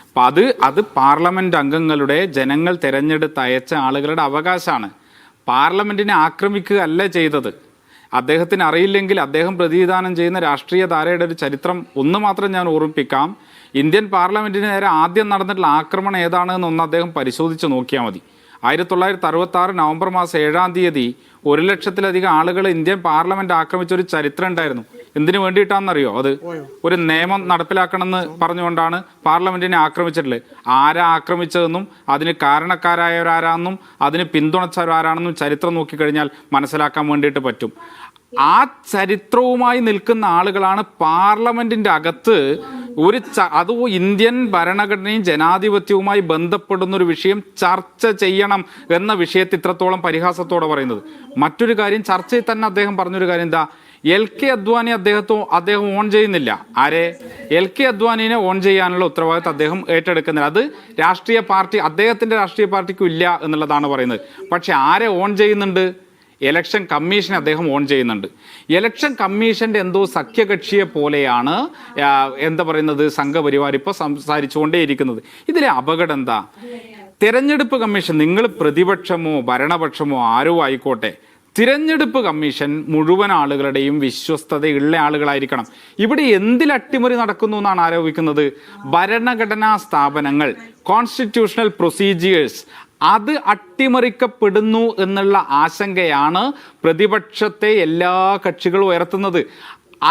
അപ്പം അത് പാർലമെൻറ്റ് അംഗങ്ങളുടെ, ജനങ്ങൾ തിരഞ്ഞെടുത്ത് അയച്ച ആളുകളുടെ അവകാശമാണ്. പാർലമെൻറ്റിനെ ആക്രമിക്കുകയല്ല ചെയ്തത്. അദ്ദേഹത്തിന് അറിയില്ലെങ്കിൽ അദ്ദേഹം പ്രതിനിധാനം ചെയ്യുന്ന രാഷ്ട്രീയ ധാരയുടെ ഒരു ചരിത്രം ഒന്ന് മാത്രം ഞാൻ ഓർമ്മിപ്പിക്കാം. ഇന്ത്യൻ പാർലമെൻറ്റിന് നേരെ ആദ്യം നടന്നിട്ടുള്ള ആക്രമണം ഏതാണെന്നൊന്ന് അദ്ദേഹം പരിശോധിച്ച് നോക്കിയാൽ മതി. 1966 നവംബർ മാസം 7-ാം തീയതി 1,00,000-ലധികം ആളുകൾ ഇന്ത്യൻ പാർലമെന്റ് ആക്രമിച്ചൊരു ചരിത്രം ഉണ്ടായിരുന്നു. എന്തിനു വേണ്ടിയിട്ടാണെന്നറിയോ? അത് ഒരു നിയമം നടപ്പിലാക്കണമെന്ന് പറഞ്ഞുകൊണ്ടാണ് പാർലമെന്റിനെ ആക്രമിച്ചിട്ടുള്ളത്. ആരാ ആക്രമിച്ചതെന്നും അതിന് കാരണക്കാരായവരാരാണെന്നും അതിന് പിന്തുണച്ചവരാരാണെന്നും ചരിത്രം നോക്കിക്കഴിഞ്ഞാൽ മനസ്സിലാക്കാൻ വേണ്ടിയിട്ട് പറ്റും. ആ ചരിത്രവുമായി നിൽക്കുന്ന ആളുകളാണ് പാർലമെന്റിന്റെ അകത്ത് അത് ഇന്ത്യൻ ഭരണഘടനയും ജനാധിപത്യവുമായി ബന്ധപ്പെടുന്ന ഒരു വിഷയം ചർച്ച ചെയ്യണം എന്ന വിഷയത്തെ ഇത്രത്തോളം പരിഹാസത്തോടെ പറയുന്നത്. മറ്റൊരു കാര്യം, ചർച്ചയിൽ തന്നെ അദ്ദേഹം പറഞ്ഞൊരു കാര്യം എന്താ, LK അദ്വാനി അദ്ദേഹം ഓൺ ചെയ്യുന്നില്ല. ആരെ? LK അദ്വാനിനെ ഓൺ ചെയ്യാനുള്ള ഉത്തരവാദിത്വം അദ്ദേഹം ഏറ്റെടുക്കുന്നില്ല. അത് രാഷ്ട്രീയ പാർട്ടി, അദ്ദേഹത്തിന്റെ രാഷ്ട്രീയ പാർട്ടിക്കും ഇല്ല എന്നുള്ളതാണ് പറയുന്നത്. പക്ഷെ ആരെ ഓൺ ചെയ്യുന്നുണ്ട്? ഇലക്ഷൻ കമ്മീഷൻ അദ്ദേഹം ഓൺ ചെയ്യുന്നുണ്ട്. ഇലക്ഷൻ കമ്മീഷന്റെ എന്തോ സഖ്യകക്ഷിയെ പോലെയാണ് സംഘപരിവാർ ഇപ്പോൾ സംസാരിച്ചുകൊണ്ടേയിരിക്കുന്നത്. ഇതിലെ അപകടം എന്താ? തിരഞ്ഞെടുപ്പ് കമ്മീഷൻ, നിങ്ങൾ പ്രതിപക്ഷമോ ഭരണപക്ഷമോ ആരോ ആയിക്കോട്ടെ, തിരഞ്ഞെടുപ്പ് കമ്മീഷൻ മുഴുവൻ ആളുകളുടെയും വിശ്വസ്തതയുള്ള ആളുകളായിരിക്കണം. ഇവിടെ എന്തിൽ അട്ടിമറി നടക്കുന്നു എന്നാണ് ആരോപിക്കുന്നത്? ഭരണഘടനാ സ്ഥാപനങ്ങൾ, കോൺസ്റ്റിറ്റ്യൂഷണൽ പ്രൊസീജിയേഴ്സ്, അത് അട്ടിമറിക്കപ്പെടുന്നു എന്നുള്ള ആശങ്കയാണ് പ്രതിപക്ഷത്തെ എല്ലാ കക്ഷികളും ഉയർത്തുന്നത്.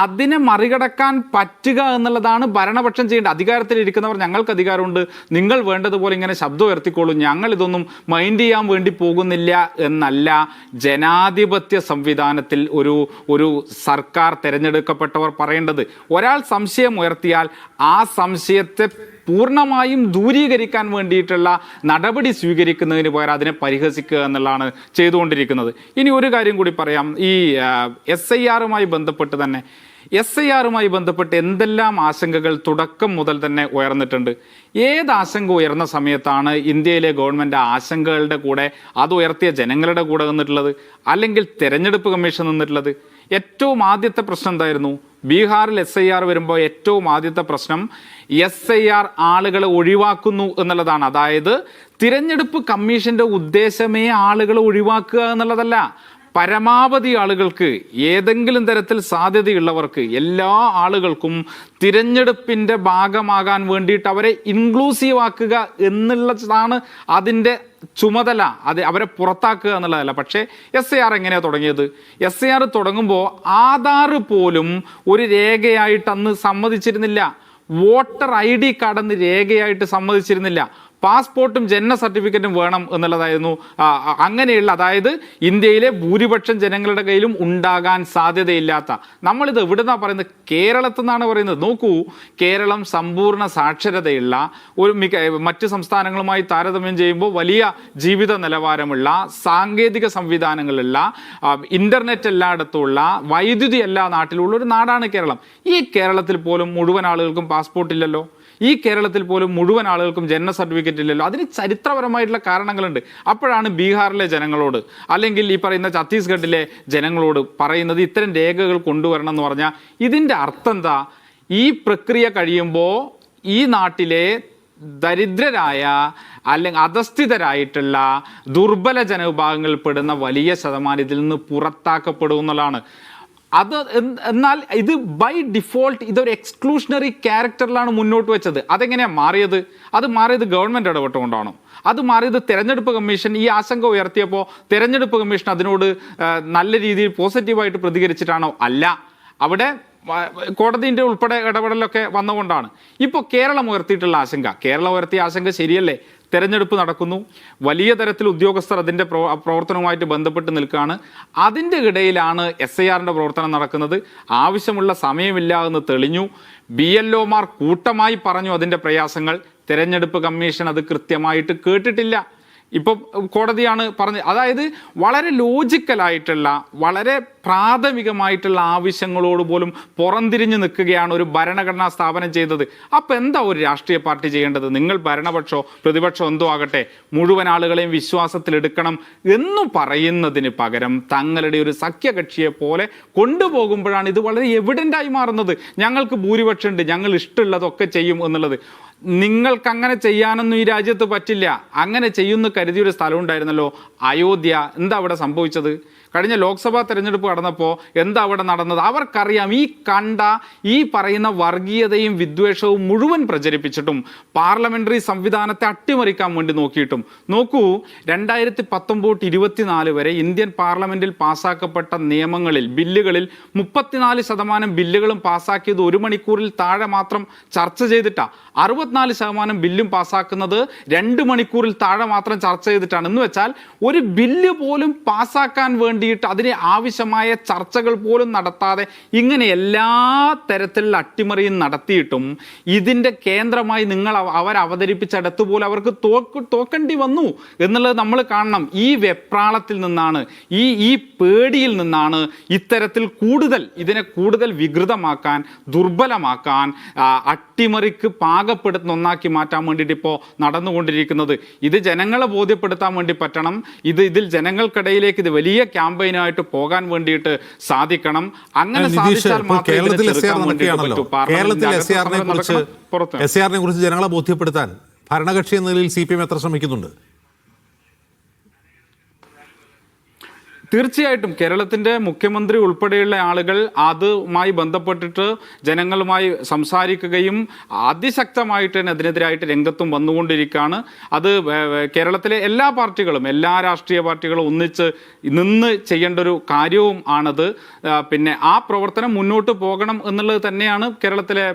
അതിനെ മറികടക്കാൻ പറ്റുക എന്നുള്ളതാണ് ഭരണപക്ഷം ചെയ്യേണ്ടത്. അധികാരത്തിലിരിക്കുന്നവർ ഞങ്ങൾക്ക് അധികാരമുണ്ട്, നിങ്ങൾ വേണ്ടതുപോലെ ഇങ്ങനെ ശബ്ദം ഉയർത്തിക്കോളൂ, ഞങ്ങൾ ഇതൊന്നും മൈൻഡ് ചെയ്യാൻ വേണ്ടി പോകുന്നില്ല എന്നല്ല. ജനാധിപത്യ സംവിധാനത്തിൽ ഒരു സർക്കാർ തിരഞ്ഞെടുക്കപ്പെട്ടവർ പറയേണ്ടത്. ഒരാൾ സംശയം ഉയർത്തിയാൽ ആ സംശയത്തെ പൂർണ്ണമായും ദൂരീകരിക്കാൻ വേണ്ടിയിട്ടുള്ള നടപടി സ്വീകരിക്കുന്നതിന് പകരം അതിനെ പരിഹസിക്കുക എന്നുള്ളതാണ് ചെയ്തുകൊണ്ടിരിക്കുന്നത്. ഇനി ഒരു കാര്യം കൂടി പറയാം. ഈ SIR-മായി ബന്ധപ്പെട്ട് തന്നെ SIR-മായി ബന്ധപ്പെട്ട് എന്തെല്ലാം ആശങ്കകൾ തുടക്കം മുതൽ തന്നെ ഉയർന്നിട്ടുണ്ട്. ഏത് ആശങ്ക ഉയർന്ന സമയത്താണ് ഇന്ത്യയിലെ ഗവൺമെൻറ് ആശങ്കകളുടെ കൂടെ, അത് ഉയർത്തിയ ജനങ്ങളുടെ കൂടെ നിന്നിട്ടുള്ളത്, അല്ലെങ്കിൽ തെരഞ്ഞെടുപ്പ് കമ്മീഷൻ നിന്നിട്ടുള്ളത്? ഏറ്റവും ആദ്യത്തെ പ്രശ്നം എന്തായിരുന്നു? ബീഹാറിൽ SIR വരുമ്പോൾ ഏറ്റവും ആദ്യത്തെ പ്രശ്നം SIR ആളുകളെ ഒഴിവാക്കുന്നു എന്നുള്ളതാണ്. അതായത് തിരഞ്ഞെടുപ്പ് കമ്മീഷന്റെ ഉദ്ദേശമേ ആളുകളെ ഒഴിവാക്കുക എന്നുള്ളതല്ല. പരമാവധി ആളുകൾക്ക്, ഏതെങ്കിലും തരത്തിൽ സാധ്യതയുള്ളവർക്ക്, എല്ലാ ആളുകൾക്കും തിരഞ്ഞെടുപ്പിൻ്റെ ഭാഗമാകാൻ വേണ്ടിയിട്ട് അവരെ ഇൻക്ലൂസീവ് ആക്കുക എന്നുള്ളതാണ് അതിൻ്റെ ചുമതല. അവരെ പുറത്താക്കുക എന്നുള്ളതല്ല. പക്ഷേ SIR എങ്ങനെയാണ് തുടങ്ങിയത്? SIR തുടങ്ങുമ്പോൾ ആധാർ പോലും ഒരു രേഖയായിട്ട് അന്ന് സമ്മതിച്ചിരുന്നില്ല. വോട്ടർ ID കാർഡ് അന്ന് രേഖയായിട്ട് സമ്മതിച്ചിരുന്നില്ല. പാസ്പോർട്ടും ജനന സർട്ടിഫിക്കറ്റും വേണം എന്നുള്ളതായിരുന്നു. അങ്ങനെയുള്ള, അതായത് ഇന്ത്യയിലെ ഭൂരിപക്ഷം ജനങ്ങളുടെ കയ്യിലും ഉണ്ടാകാൻ സാധ്യതയില്ലാത്ത, നമ്മളിത് എവിടുന്നാണ് പറയുന്നത്? കേരളത്തിൽ നിന്നാണ് പറയുന്നത്. നോക്കൂ, കേരളം സമ്പൂർണ്ണ സാക്ഷരതയുള്ള മറ്റ് സംസ്ഥാനങ്ങളുമായി താരതമ്യം ചെയ്യുമ്പോൾ വലിയ ജീവിത നിലവാരമുള്ള, സാങ്കേതിക സംവിധാനങ്ങളുള്ള, ഇന്റർനെറ്റ് എല്ലായിടത്തുമുള്ള, വൈദ്യുതി എല്ലാ നാട്ടിലുള്ള ഒരു നാടാണ് കേരളം. ഈ കേരളത്തിൽ പോലും മുഴുവൻ ആളുകൾക്കും പാസ്പോർട്ട് ഇല്ലല്ലോ. ഈ കേരളത്തിൽ പോലും മുഴുവൻ ആളുകൾക്കും ജനന സർട്ടിഫിക്കറ്റ് ഇല്ലല്ലോ. അതിന് ചരിത്രപരമായിട്ടുള്ള കാരണങ്ങളുണ്ട്. അപ്പോഴാണ് ബീഹാറിലെ ജനങ്ങളോട്, അല്ലെങ്കിൽ ഈ പറയുന്ന ഛത്തീസ്ഗഡിലെ ജനങ്ങളോട് പറയുന്നത് ഇത്തരം രേഖകൾ കൊണ്ടുവരണം എന്ന് പറഞ്ഞാൽ ഇതിൻ്റെ അർത്ഥം എന്താ? ഈ പ്രക്രിയ കഴിയുമ്പോൾ ഈ നാട്ടിലെ ദരിദ്രരായ അല്ലെങ്കിൽ അധസ്ഥിതരായിട്ടുള്ള ദുർബല ജനവിഭാഗങ്ങളിൽ പെടുന്ന വലിയ ശതമാനം ഇതിൽ നിന്ന് പുറത്താക്കപ്പെടും എന്നുള്ളതാണ്. എന്നാൽ ഇത് ബൈ ഡിഫോൾട്ട് ഇതൊരു എക്സ്ക്ലൂഷണറി ക്യാരക്ടറിലാണ് മുന്നോട്ട് വെച്ചത്. അതെങ്ങനെയാണ് മാറിയത്? അത് മാറിയത് ഗവൺമെൻറ് ഇടപെട്ടുകൊണ്ടാണോ? അത് മാറിയത് തെരഞ്ഞെടുപ്പ് കമ്മീഷൻ ഈ ആശങ്ക ഉയർത്തിയപ്പോൾ തെരഞ്ഞെടുപ്പ് കമ്മീഷൻ അതിനോട് നല്ല രീതിയിൽ പോസിറ്റീവായിട്ട് പ്രതികരിച്ചിട്ടാണോ? അല്ല, അവിടെ കോടതിൻ്റെ ഉൾപ്പെടെ ഇടപെടലൊക്കെ വന്നുകൊണ്ടാണ്. ഇപ്പോൾ കേരളം ഉയർത്തിയിട്ടുള്ള ആശങ്ക, കേരളം ഉയർത്തിയ ആശങ്ക ശരിയല്ലേ? തെരഞ്ഞെടുപ്പ് നടക്കുന്നു, വലിയ തരത്തിൽ ഉദ്യോഗസ്ഥർ അതിൻ്റെ പ്രവർത്തനവുമായിട്ട് ബന്ധപ്പെട്ട് നിൽക്കുകയാണ്. അതിൻ്റെ ഇടയിലാണ് SIR-ൻ്റെ പ്രവർത്തനം നടക്കുന്നത്. ആവശ്യമുള്ള സമയമില്ല എന്ന് തെളിഞ്ഞു. BLO-മാർ കൂട്ടമായി പറഞ്ഞു അതിൻ്റെ പ്രയാസങ്ങൾ. തെരഞ്ഞെടുപ്പ് കമ്മീഷൻ അത് കൃത്യമായിട്ട് കേട്ടിട്ടില്ല. ഇപ്പം കോടതിയാണ് പറഞ്ഞത്. അതായത് വളരെ ലോജിക്കലായിട്ടുള്ള വളരെ പ്രാഥമികമായിട്ടുള്ള ആവശ്യങ്ങളോട് പോലും പുറംതിരിഞ്ഞ് നിൽക്കുകയാണ് ഒരു ഭരണഘടനാ സ്ഥാപനം ചെയ്തത്. അപ്പം എന്താ ഒരു രാഷ്ട്രീയ പാർട്ടി ചെയ്യേണ്ടത്? നിങ്ങൾ ഭരണപക്ഷമോ പ്രതിപക്ഷമോ എന്തോ ആകട്ടെ, മുഴുവൻ ആളുകളെയും വിശ്വാസത്തിലെടുക്കണം എന്ന് പറയുന്നതിന് പകരം തങ്ങളുടെ ഒരു സഖ്യകക്ഷിയെ പോലെ കൊണ്ടുപോകുമ്പോഴാണ് ഇത് വളരെ എവിഡൻ്റായി മാറുന്നത്. ഞങ്ങൾക്ക് ഭൂരിപക്ഷമുണ്ട്, ഞങ്ങൾ ഇഷ്ടമുള്ളതൊക്കെ ചെയ്യും എന്നുള്ളത്. നിങ്ങൾക്ക് അങ്ങനെ ചെയ്യാനൊന്നും ഈ രാജ്യത്ത് പറ്റില്ല. അങ്ങനെ ചെയ്യുന്ന കരുതിയൊരു സ്ഥലം ഉണ്ടായിരുന്നല്ലോ, അയോധ്യ. എന്താ അവിടെ സംഭവിച്ചത്? കഴിഞ്ഞ ലോക്സഭാ തെരഞ്ഞെടുപ്പ് നടന്നപ്പോൾ എന്താ അവിടെ നടന്നത്? അവർക്കറിയാം. ഈ പറയുന്ന വർഗീയതയും വിദ്വേഷവും മുഴുവൻ പ്രചരിപ്പിച്ചിട്ടും പാർലമെന്ററി സംവിധാനത്തെ അട്ടിമറിക്കാൻ വേണ്ടി നോക്കിയിട്ടും നോക്കൂ, 2019-24 വരെ ഇന്ത്യൻ പാർലമെന്റിൽ പാസ്സാക്കപ്പെട്ട നിയമങ്ങളിൽ, ബില്ലുകളിൽ 34% ബില്ലുകളും പാസ്സാക്കിയത് 1 മണിക്കൂറിൽ താഴെ മാത്രം ചർച്ച ചെയ്തിട്ടാണ്. 64% ബില്ലും പാസ്സാക്കുന്നത് 2 മണിക്കൂറിൽ താഴെ മാത്രം ചർച്ച ചെയ്തിട്ടാണ്. എന്ന് വെച്ചാൽ ഒരു ബില്ല് പോലും പാസ്സാക്കാൻ വേണ്ടിയിട്ട് അതിന് ആവശ്യമായ ചർച്ചകൾ പോലും നടത്താതെ ഇങ്ങനെ എല്ലാ തരത്തിലുള്ള അട്ടിമറിയും നടത്തിയിട്ടും ഇതിൻ്റെ കേന്ദ്രമായി അവർ അവതരിപ്പിച്ചെടുത്ത് പോലും അവർക്ക് തോക്കേണ്ടി വന്നു എന്നുള്ളത് നമ്മൾ കാണണം. ഈ വെപ്രാളത്തിൽ നിന്നാണ്, ഈ പേടിയിൽ നിന്നാണ് ഇത്തരത്തിൽ ഇതിനെ കൂടുതൽ വികൃതമാക്കാൻ, ദുർബലമാക്കാൻ, അട്ടിമറിക്ക് പാകപ്പെടുത്തുന്ന ഒന്നാക്കി മാറ്റാൻ വേണ്ടിയിട്ട് ഇപ്പോൾ നടന്നുകൊണ്ടിരിക്കുന്നത്. ഇത് ജനങ്ങളെ ബോധ്യപ്പെടുത്താൻ വേണ്ടി പറ്റണം. ഇതിൽ ജനങ്ങൾക്കിടയിലേക്ക് ഇത് വലിയ ക്യാമ്പയിനായിട്ട് പോകാൻ വേണ്ടിയിട്ട് സാധിക്കണം. അങ്ങനെ സാധിച്ചാൽ മാത്രമേ കേരളത്തിൽ എസ്ആറിനെ കുറിച്ച് ജനങ്ങളെ ബോധ്യപ്പെടുത്താൻ ഭരണകക്ഷി എന്ന നിലയിൽ CPM എത്ര ശ്രമിക്കുന്നുണ്ട്? തീർച്ചയായിട്ടും കേരളത്തിൻ്റെ മുഖ്യമന്ത്രി ഉൾപ്പെടെയുള്ള ആളുകൾ അതുമായി ബന്ധപ്പെട്ടിട്ട് ജനങ്ങളുമായി സംസാരിക്കുകയും അതിശക്തമായിട്ട് തന്നെ അതിനെതിരായിട്ട് രംഗത്തും വന്നുകൊണ്ടിരിക്കുകയാണ്. അത് കേരളത്തിലെ എല്ലാ പാർട്ടികളും, എല്ലാ രാഷ്ട്രീയ പാർട്ടികളും ഒന്നിച്ച് നിന്ന് ചെയ്യേണ്ട ഒരു കാര്യവും ആണത്. പിന്നെ ആ പ്രവർത്തനം മുന്നോട്ട് പോകണം എന്നുള്ളത് തന്നെയാണ് കേരളത്തിലെ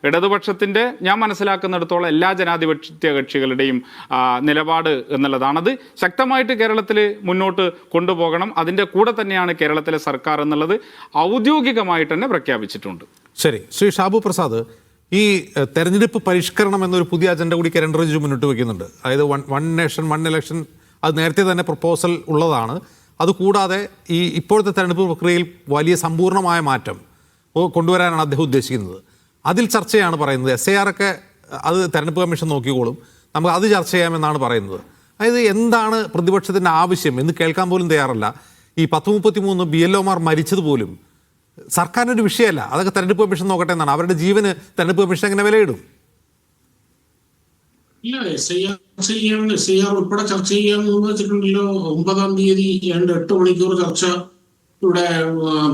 ഇടതുപക്ഷത്തിൻ്റെ, ഞാൻ മനസ്സിലാക്കുന്നിടത്തോളം എല്ലാ ജനാധിപത്യ കക്ഷികളുടെയും നിലപാട് എന്നുള്ളതാണത്. ശക്തമായിട്ട് കേരളത്തിൽ മുന്നോട്ട് കൊണ്ടുപോകണം. അതിൻ്റെ കൂടെ തന്നെയാണ് കേരളത്തിലെ സർക്കാർ എന്നുള്ളത് ഔദ്യോഗികമായിട്ട് തന്നെ പ്രഖ്യാപിച്ചിട്ടുണ്ട്. ശരി, ശ്രീ ഷാബു പ്രസാദ്, ഈ തെരഞ്ഞെടുപ്പ് പരിഷ്കരണം എന്നൊരു പുതിയ അജണ്ട കൂടി കിരൺ റിജിജു മുന്നോട്ട് വയ്ക്കുന്നുണ്ട്. അതായത് വൺ നേഷൻ വൺ ഇലക്ഷൻ, അത് നേരത്തെ തന്നെ പ്രപ്പോസൽ ഉള്ളതാണ്. അതുകൂടാതെ ഈ ഇപ്പോഴത്തെ തെരഞ്ഞെടുപ്പ് പ്രക്രിയയിൽ വലിയ സമ്പൂർണ്ണമായ മാറ്റം കൊണ്ടുവരാനാണ് അദ്ദേഹം ഉദ്ദേശിക്കുന്നത്. അതിൽ ചർച്ചയാണ് പറയുന്നത്. SIR ഒക്കെ അത് തെരഞ്ഞെടുപ്പ് കമ്മീഷൻ നോക്കിക്കോളും, നമുക്ക് അത് ചർച്ച ചെയ്യാമെന്നാണ് പറയുന്നത്. അതായത് എന്താണ് പ്രതിപക്ഷത്തിൻ്റെ ആവശ്യം എന്ന് കേൾക്കാൻ പോലും തയ്യാറല്ല. ഈ 1033 BLOമാർ മരിച്ചത് പോലും സർക്കാരിനൊരു വിഷയമല്ല, അതൊക്കെ തെരഞ്ഞെടുപ്പ് കമ്മീഷൻ നോക്കട്ടെ എന്നാണ്. അവരുടെ ജീവന് തെരഞ്ഞെടുപ്പ് കമ്മീഷൻ എങ്ങനെ വിലയിടും? ഇല്ല, SIR ഉൾപ്പെടെ ചർച്ച ചെയ്യാമെന്ന് വെച്ചിട്ടുണ്ടല്ലോ. 9-ാം തീയതി 8 മണിക്കൂർ ചർച്ച ഇവിടെ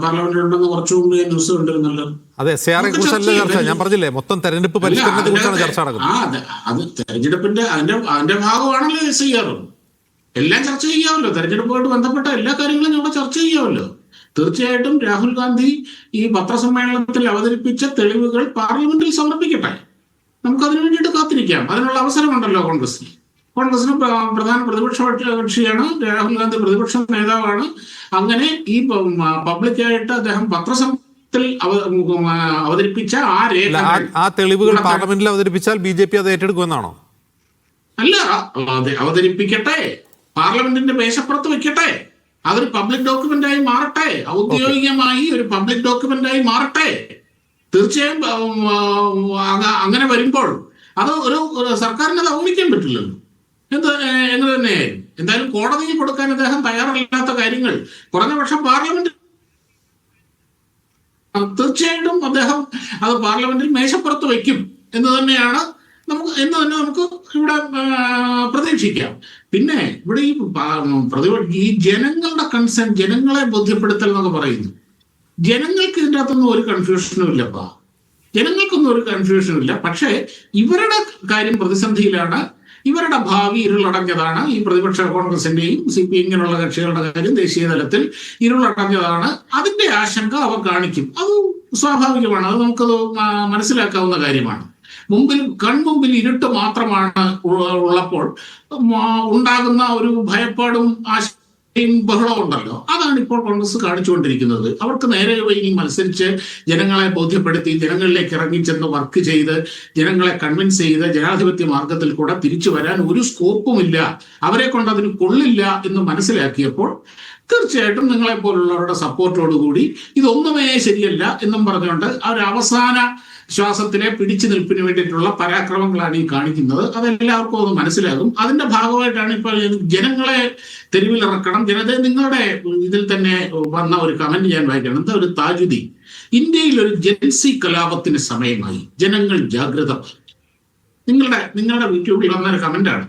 പാർലമെന്റിലുണ്ടെന്ന് കുറച്ചു മുമ്പ് ന്യൂസ് കണ്ടിരുന്നല്ലോ. അതെ, SIR കുറിച്ചല്ല ചർച്ച. ഞാൻ പറഞ്ഞില്ലേ, മൊത്തം തെരഞ്ഞെടുപ്പ് പരിഷ്കരണത്തെ കുറിച്ചാണ് ചർച്ച നടക്കുന്നത്. അത് തെരഞ്ഞെടുപ്പിന്റെ അതിന്റെ ഭാഗമാണല്ലോ SIR. എല്ലാം ചർച്ച ചെയ്യാമല്ലോ, തെരഞ്ഞെടുപ്പുമായിട്ട് ബന്ധപ്പെട്ട എല്ലാ കാര്യങ്ങളും ഇവിടെ ചർച്ച ചെയ്യാമല്ലോ. തീർച്ചയായിട്ടും രാഹുൽ ഗാന്ധി ഈ പത്രസമ്മേളനത്തിൽ അവതരിപ്പിച്ച തെളിവുകൾ പാർലമെന്റിൽ സമർപ്പിക്കട്ടെ. നമുക്ക് അതിനു വേണ്ടിയിട്ട് കാത്തിരിക്കാം. അതിനുള്ള അവസരമുണ്ടല്ലോ കോൺഗ്രസിന്. പ്രധാന പ്രതിപക്ഷ കക്ഷിയാണ് രാഹുൽ ഗാന്ധി, പ്രതിപക്ഷ നേതാവാണ്. അങ്ങനെ ഈ പബ്ലിക്കായിട്ട് അദ്ദേഹം പത്രസമ്മേളനത്തിൽ അവതരിപ്പിച്ച ആ തെളിവുകൾ പാർലമെന്റിൽ അവതരിപ്പിച്ചാൽ BJP അത് ഏറ്റെടുക്കുമെന്നാണോ? അല്ല, അവതരിപ്പിക്കട്ടെ, പാർലമെന്റിന്റെ മേശപ്പുറത്ത് വെക്കട്ടെ, അതൊരു പബ്ലിക് ഡോക്യുമെന്റായി മാറട്ടെ, ഔദ്യോഗികമായി ഒരു പബ്ലിക് ഡോക്യുമെന്റായി മാറട്ടെ. തീർച്ചയായും അങ്ങനെ വരുമ്പോൾ അത് ഒരു സർക്കാരിന് അത് അവഗണിക്കാൻ പറ്റില്ലല്ലോ. എന്ന് തന്നെയായിരുന്നു. എന്തായാലും കോടതിയിൽ കൊടുക്കാൻ അദ്ദേഹം തയ്യാറല്ലാത്ത കാര്യങ്ങൾ കുറഞ്ഞ പക്ഷം പാർലമെന്റ്, തീർച്ചയായിട്ടും അദ്ദേഹം അത് പാർലമെന്റിൽ മേശപ്പുറത്ത് വയ്ക്കും എന്ന് തന്നെ നമുക്ക് ഇവിടെ പ്രതീക്ഷിക്കാം. പിന്നെ ഇവിടെ ഈ ജനങ്ങളുടെ കൺസേൺ, ജനങ്ങളെ ബോധ്യപ്പെടുത്തൽ എന്നൊക്കെ പറയുന്നു. ജനങ്ങൾക്ക് ഇതിൻ്റെ അകത്തൊന്നും ഒരു കൺഫ്യൂഷനും ഇല്ലപ്പാ, ജനങ്ങൾക്കൊന്നും ഒരു കൺഫ്യൂഷനും ഇല്ല. പക്ഷേ ഇവരുടെ കാര്യം പ്രതിസന്ധിയിലാണ്, ഇവരുടെ ഭാവി ഇരുളടഞ്ഞതാണ്. ഈ പ്രതിപക്ഷ കോൺഗ്രസിന്റെയും CPM ഇങ്ങനെയുള്ള കക്ഷികളുടെ കാര്യം ദേശീയ തലത്തിൽ ഇരുളടഞ്ഞതാണ്. അതിന്റെ ആശങ്ക അവർ കാണിക്കും. അത് സ്വാഭാവികമാണ്, അത് നമുക്കത് മനസ്സിലാക്കാവുന്ന കാര്യമാണ്. കൺമുമ്പിൽ ഇരുട്ട് മാത്രമാണ് ഉള്ളപ്പോൾ ഉണ്ടാകുന്ന ഒരു ഭയപ്പാടും ബഹളം ഉണ്ടല്ലോ, അതാണ് ഇപ്പോൾ കോൺഗ്രസ് കാണിച്ചുകൊണ്ടിരിക്കുന്നത്. അവർക്ക് നേരെ ഇനി മത്സരിച്ച് ജനങ്ങളെ ബോധ്യപ്പെടുത്തി ജനങ്ങളിലേക്ക് ഇറങ്ങിച്ചെന്ന് വർക്ക് ചെയ്ത് ജനങ്ങളെ കൺവിൻസ് ചെയ്ത് ജനാധിപത്യ മാർഗത്തിൽ കൂടെ തിരിച്ചു വരാൻ ഒരു സ്കോപ്പുമില്ല, അവരെ കൊണ്ട് അതിന് കൊള്ളില്ല എന്ന് മനസ്സിലാക്കിയപ്പോൾ തീർച്ചയായിട്ടും നിങ്ങളെ പോലുള്ളവരുടെ സപ്പോർട്ടോടുകൂടി ഇതൊന്നുമേ ശരിയല്ല എന്നും പറഞ്ഞുകൊണ്ട് അവർ അവസാന ശ്വാസത്തിലെ പിടിച്ചു നിൽപ്പിന് വേണ്ടിയിട്ടുള്ള പരാക്രമങ്ങളാണ് ഈ കാണിക്കുന്നത്. അതെല്ലാവർക്കും ഒന്ന് മനസ്സിലാകും. അതിന്റെ ഭാഗമായിട്ടാണ് ഇപ്പോൾ ജനങ്ങളെ തെരുവിലിറക്കണം. നിങ്ങളുടെ ഇതിൽ തന്നെ വന്ന ഒരു കമന്റ് ഞാൻ വായിക്കണം. എന്താ ഒരു താജുദ്ദീൻ, ഇന്ത്യയിൽ ഒരു ജൻസി കലാപത്തിന് സമയമായി, ജനങ്ങൾ ജാഗ്രത. നിങ്ങളുടെ യൂട്യൂബിൽ വന്ന ഒരു കമന്റാണ്.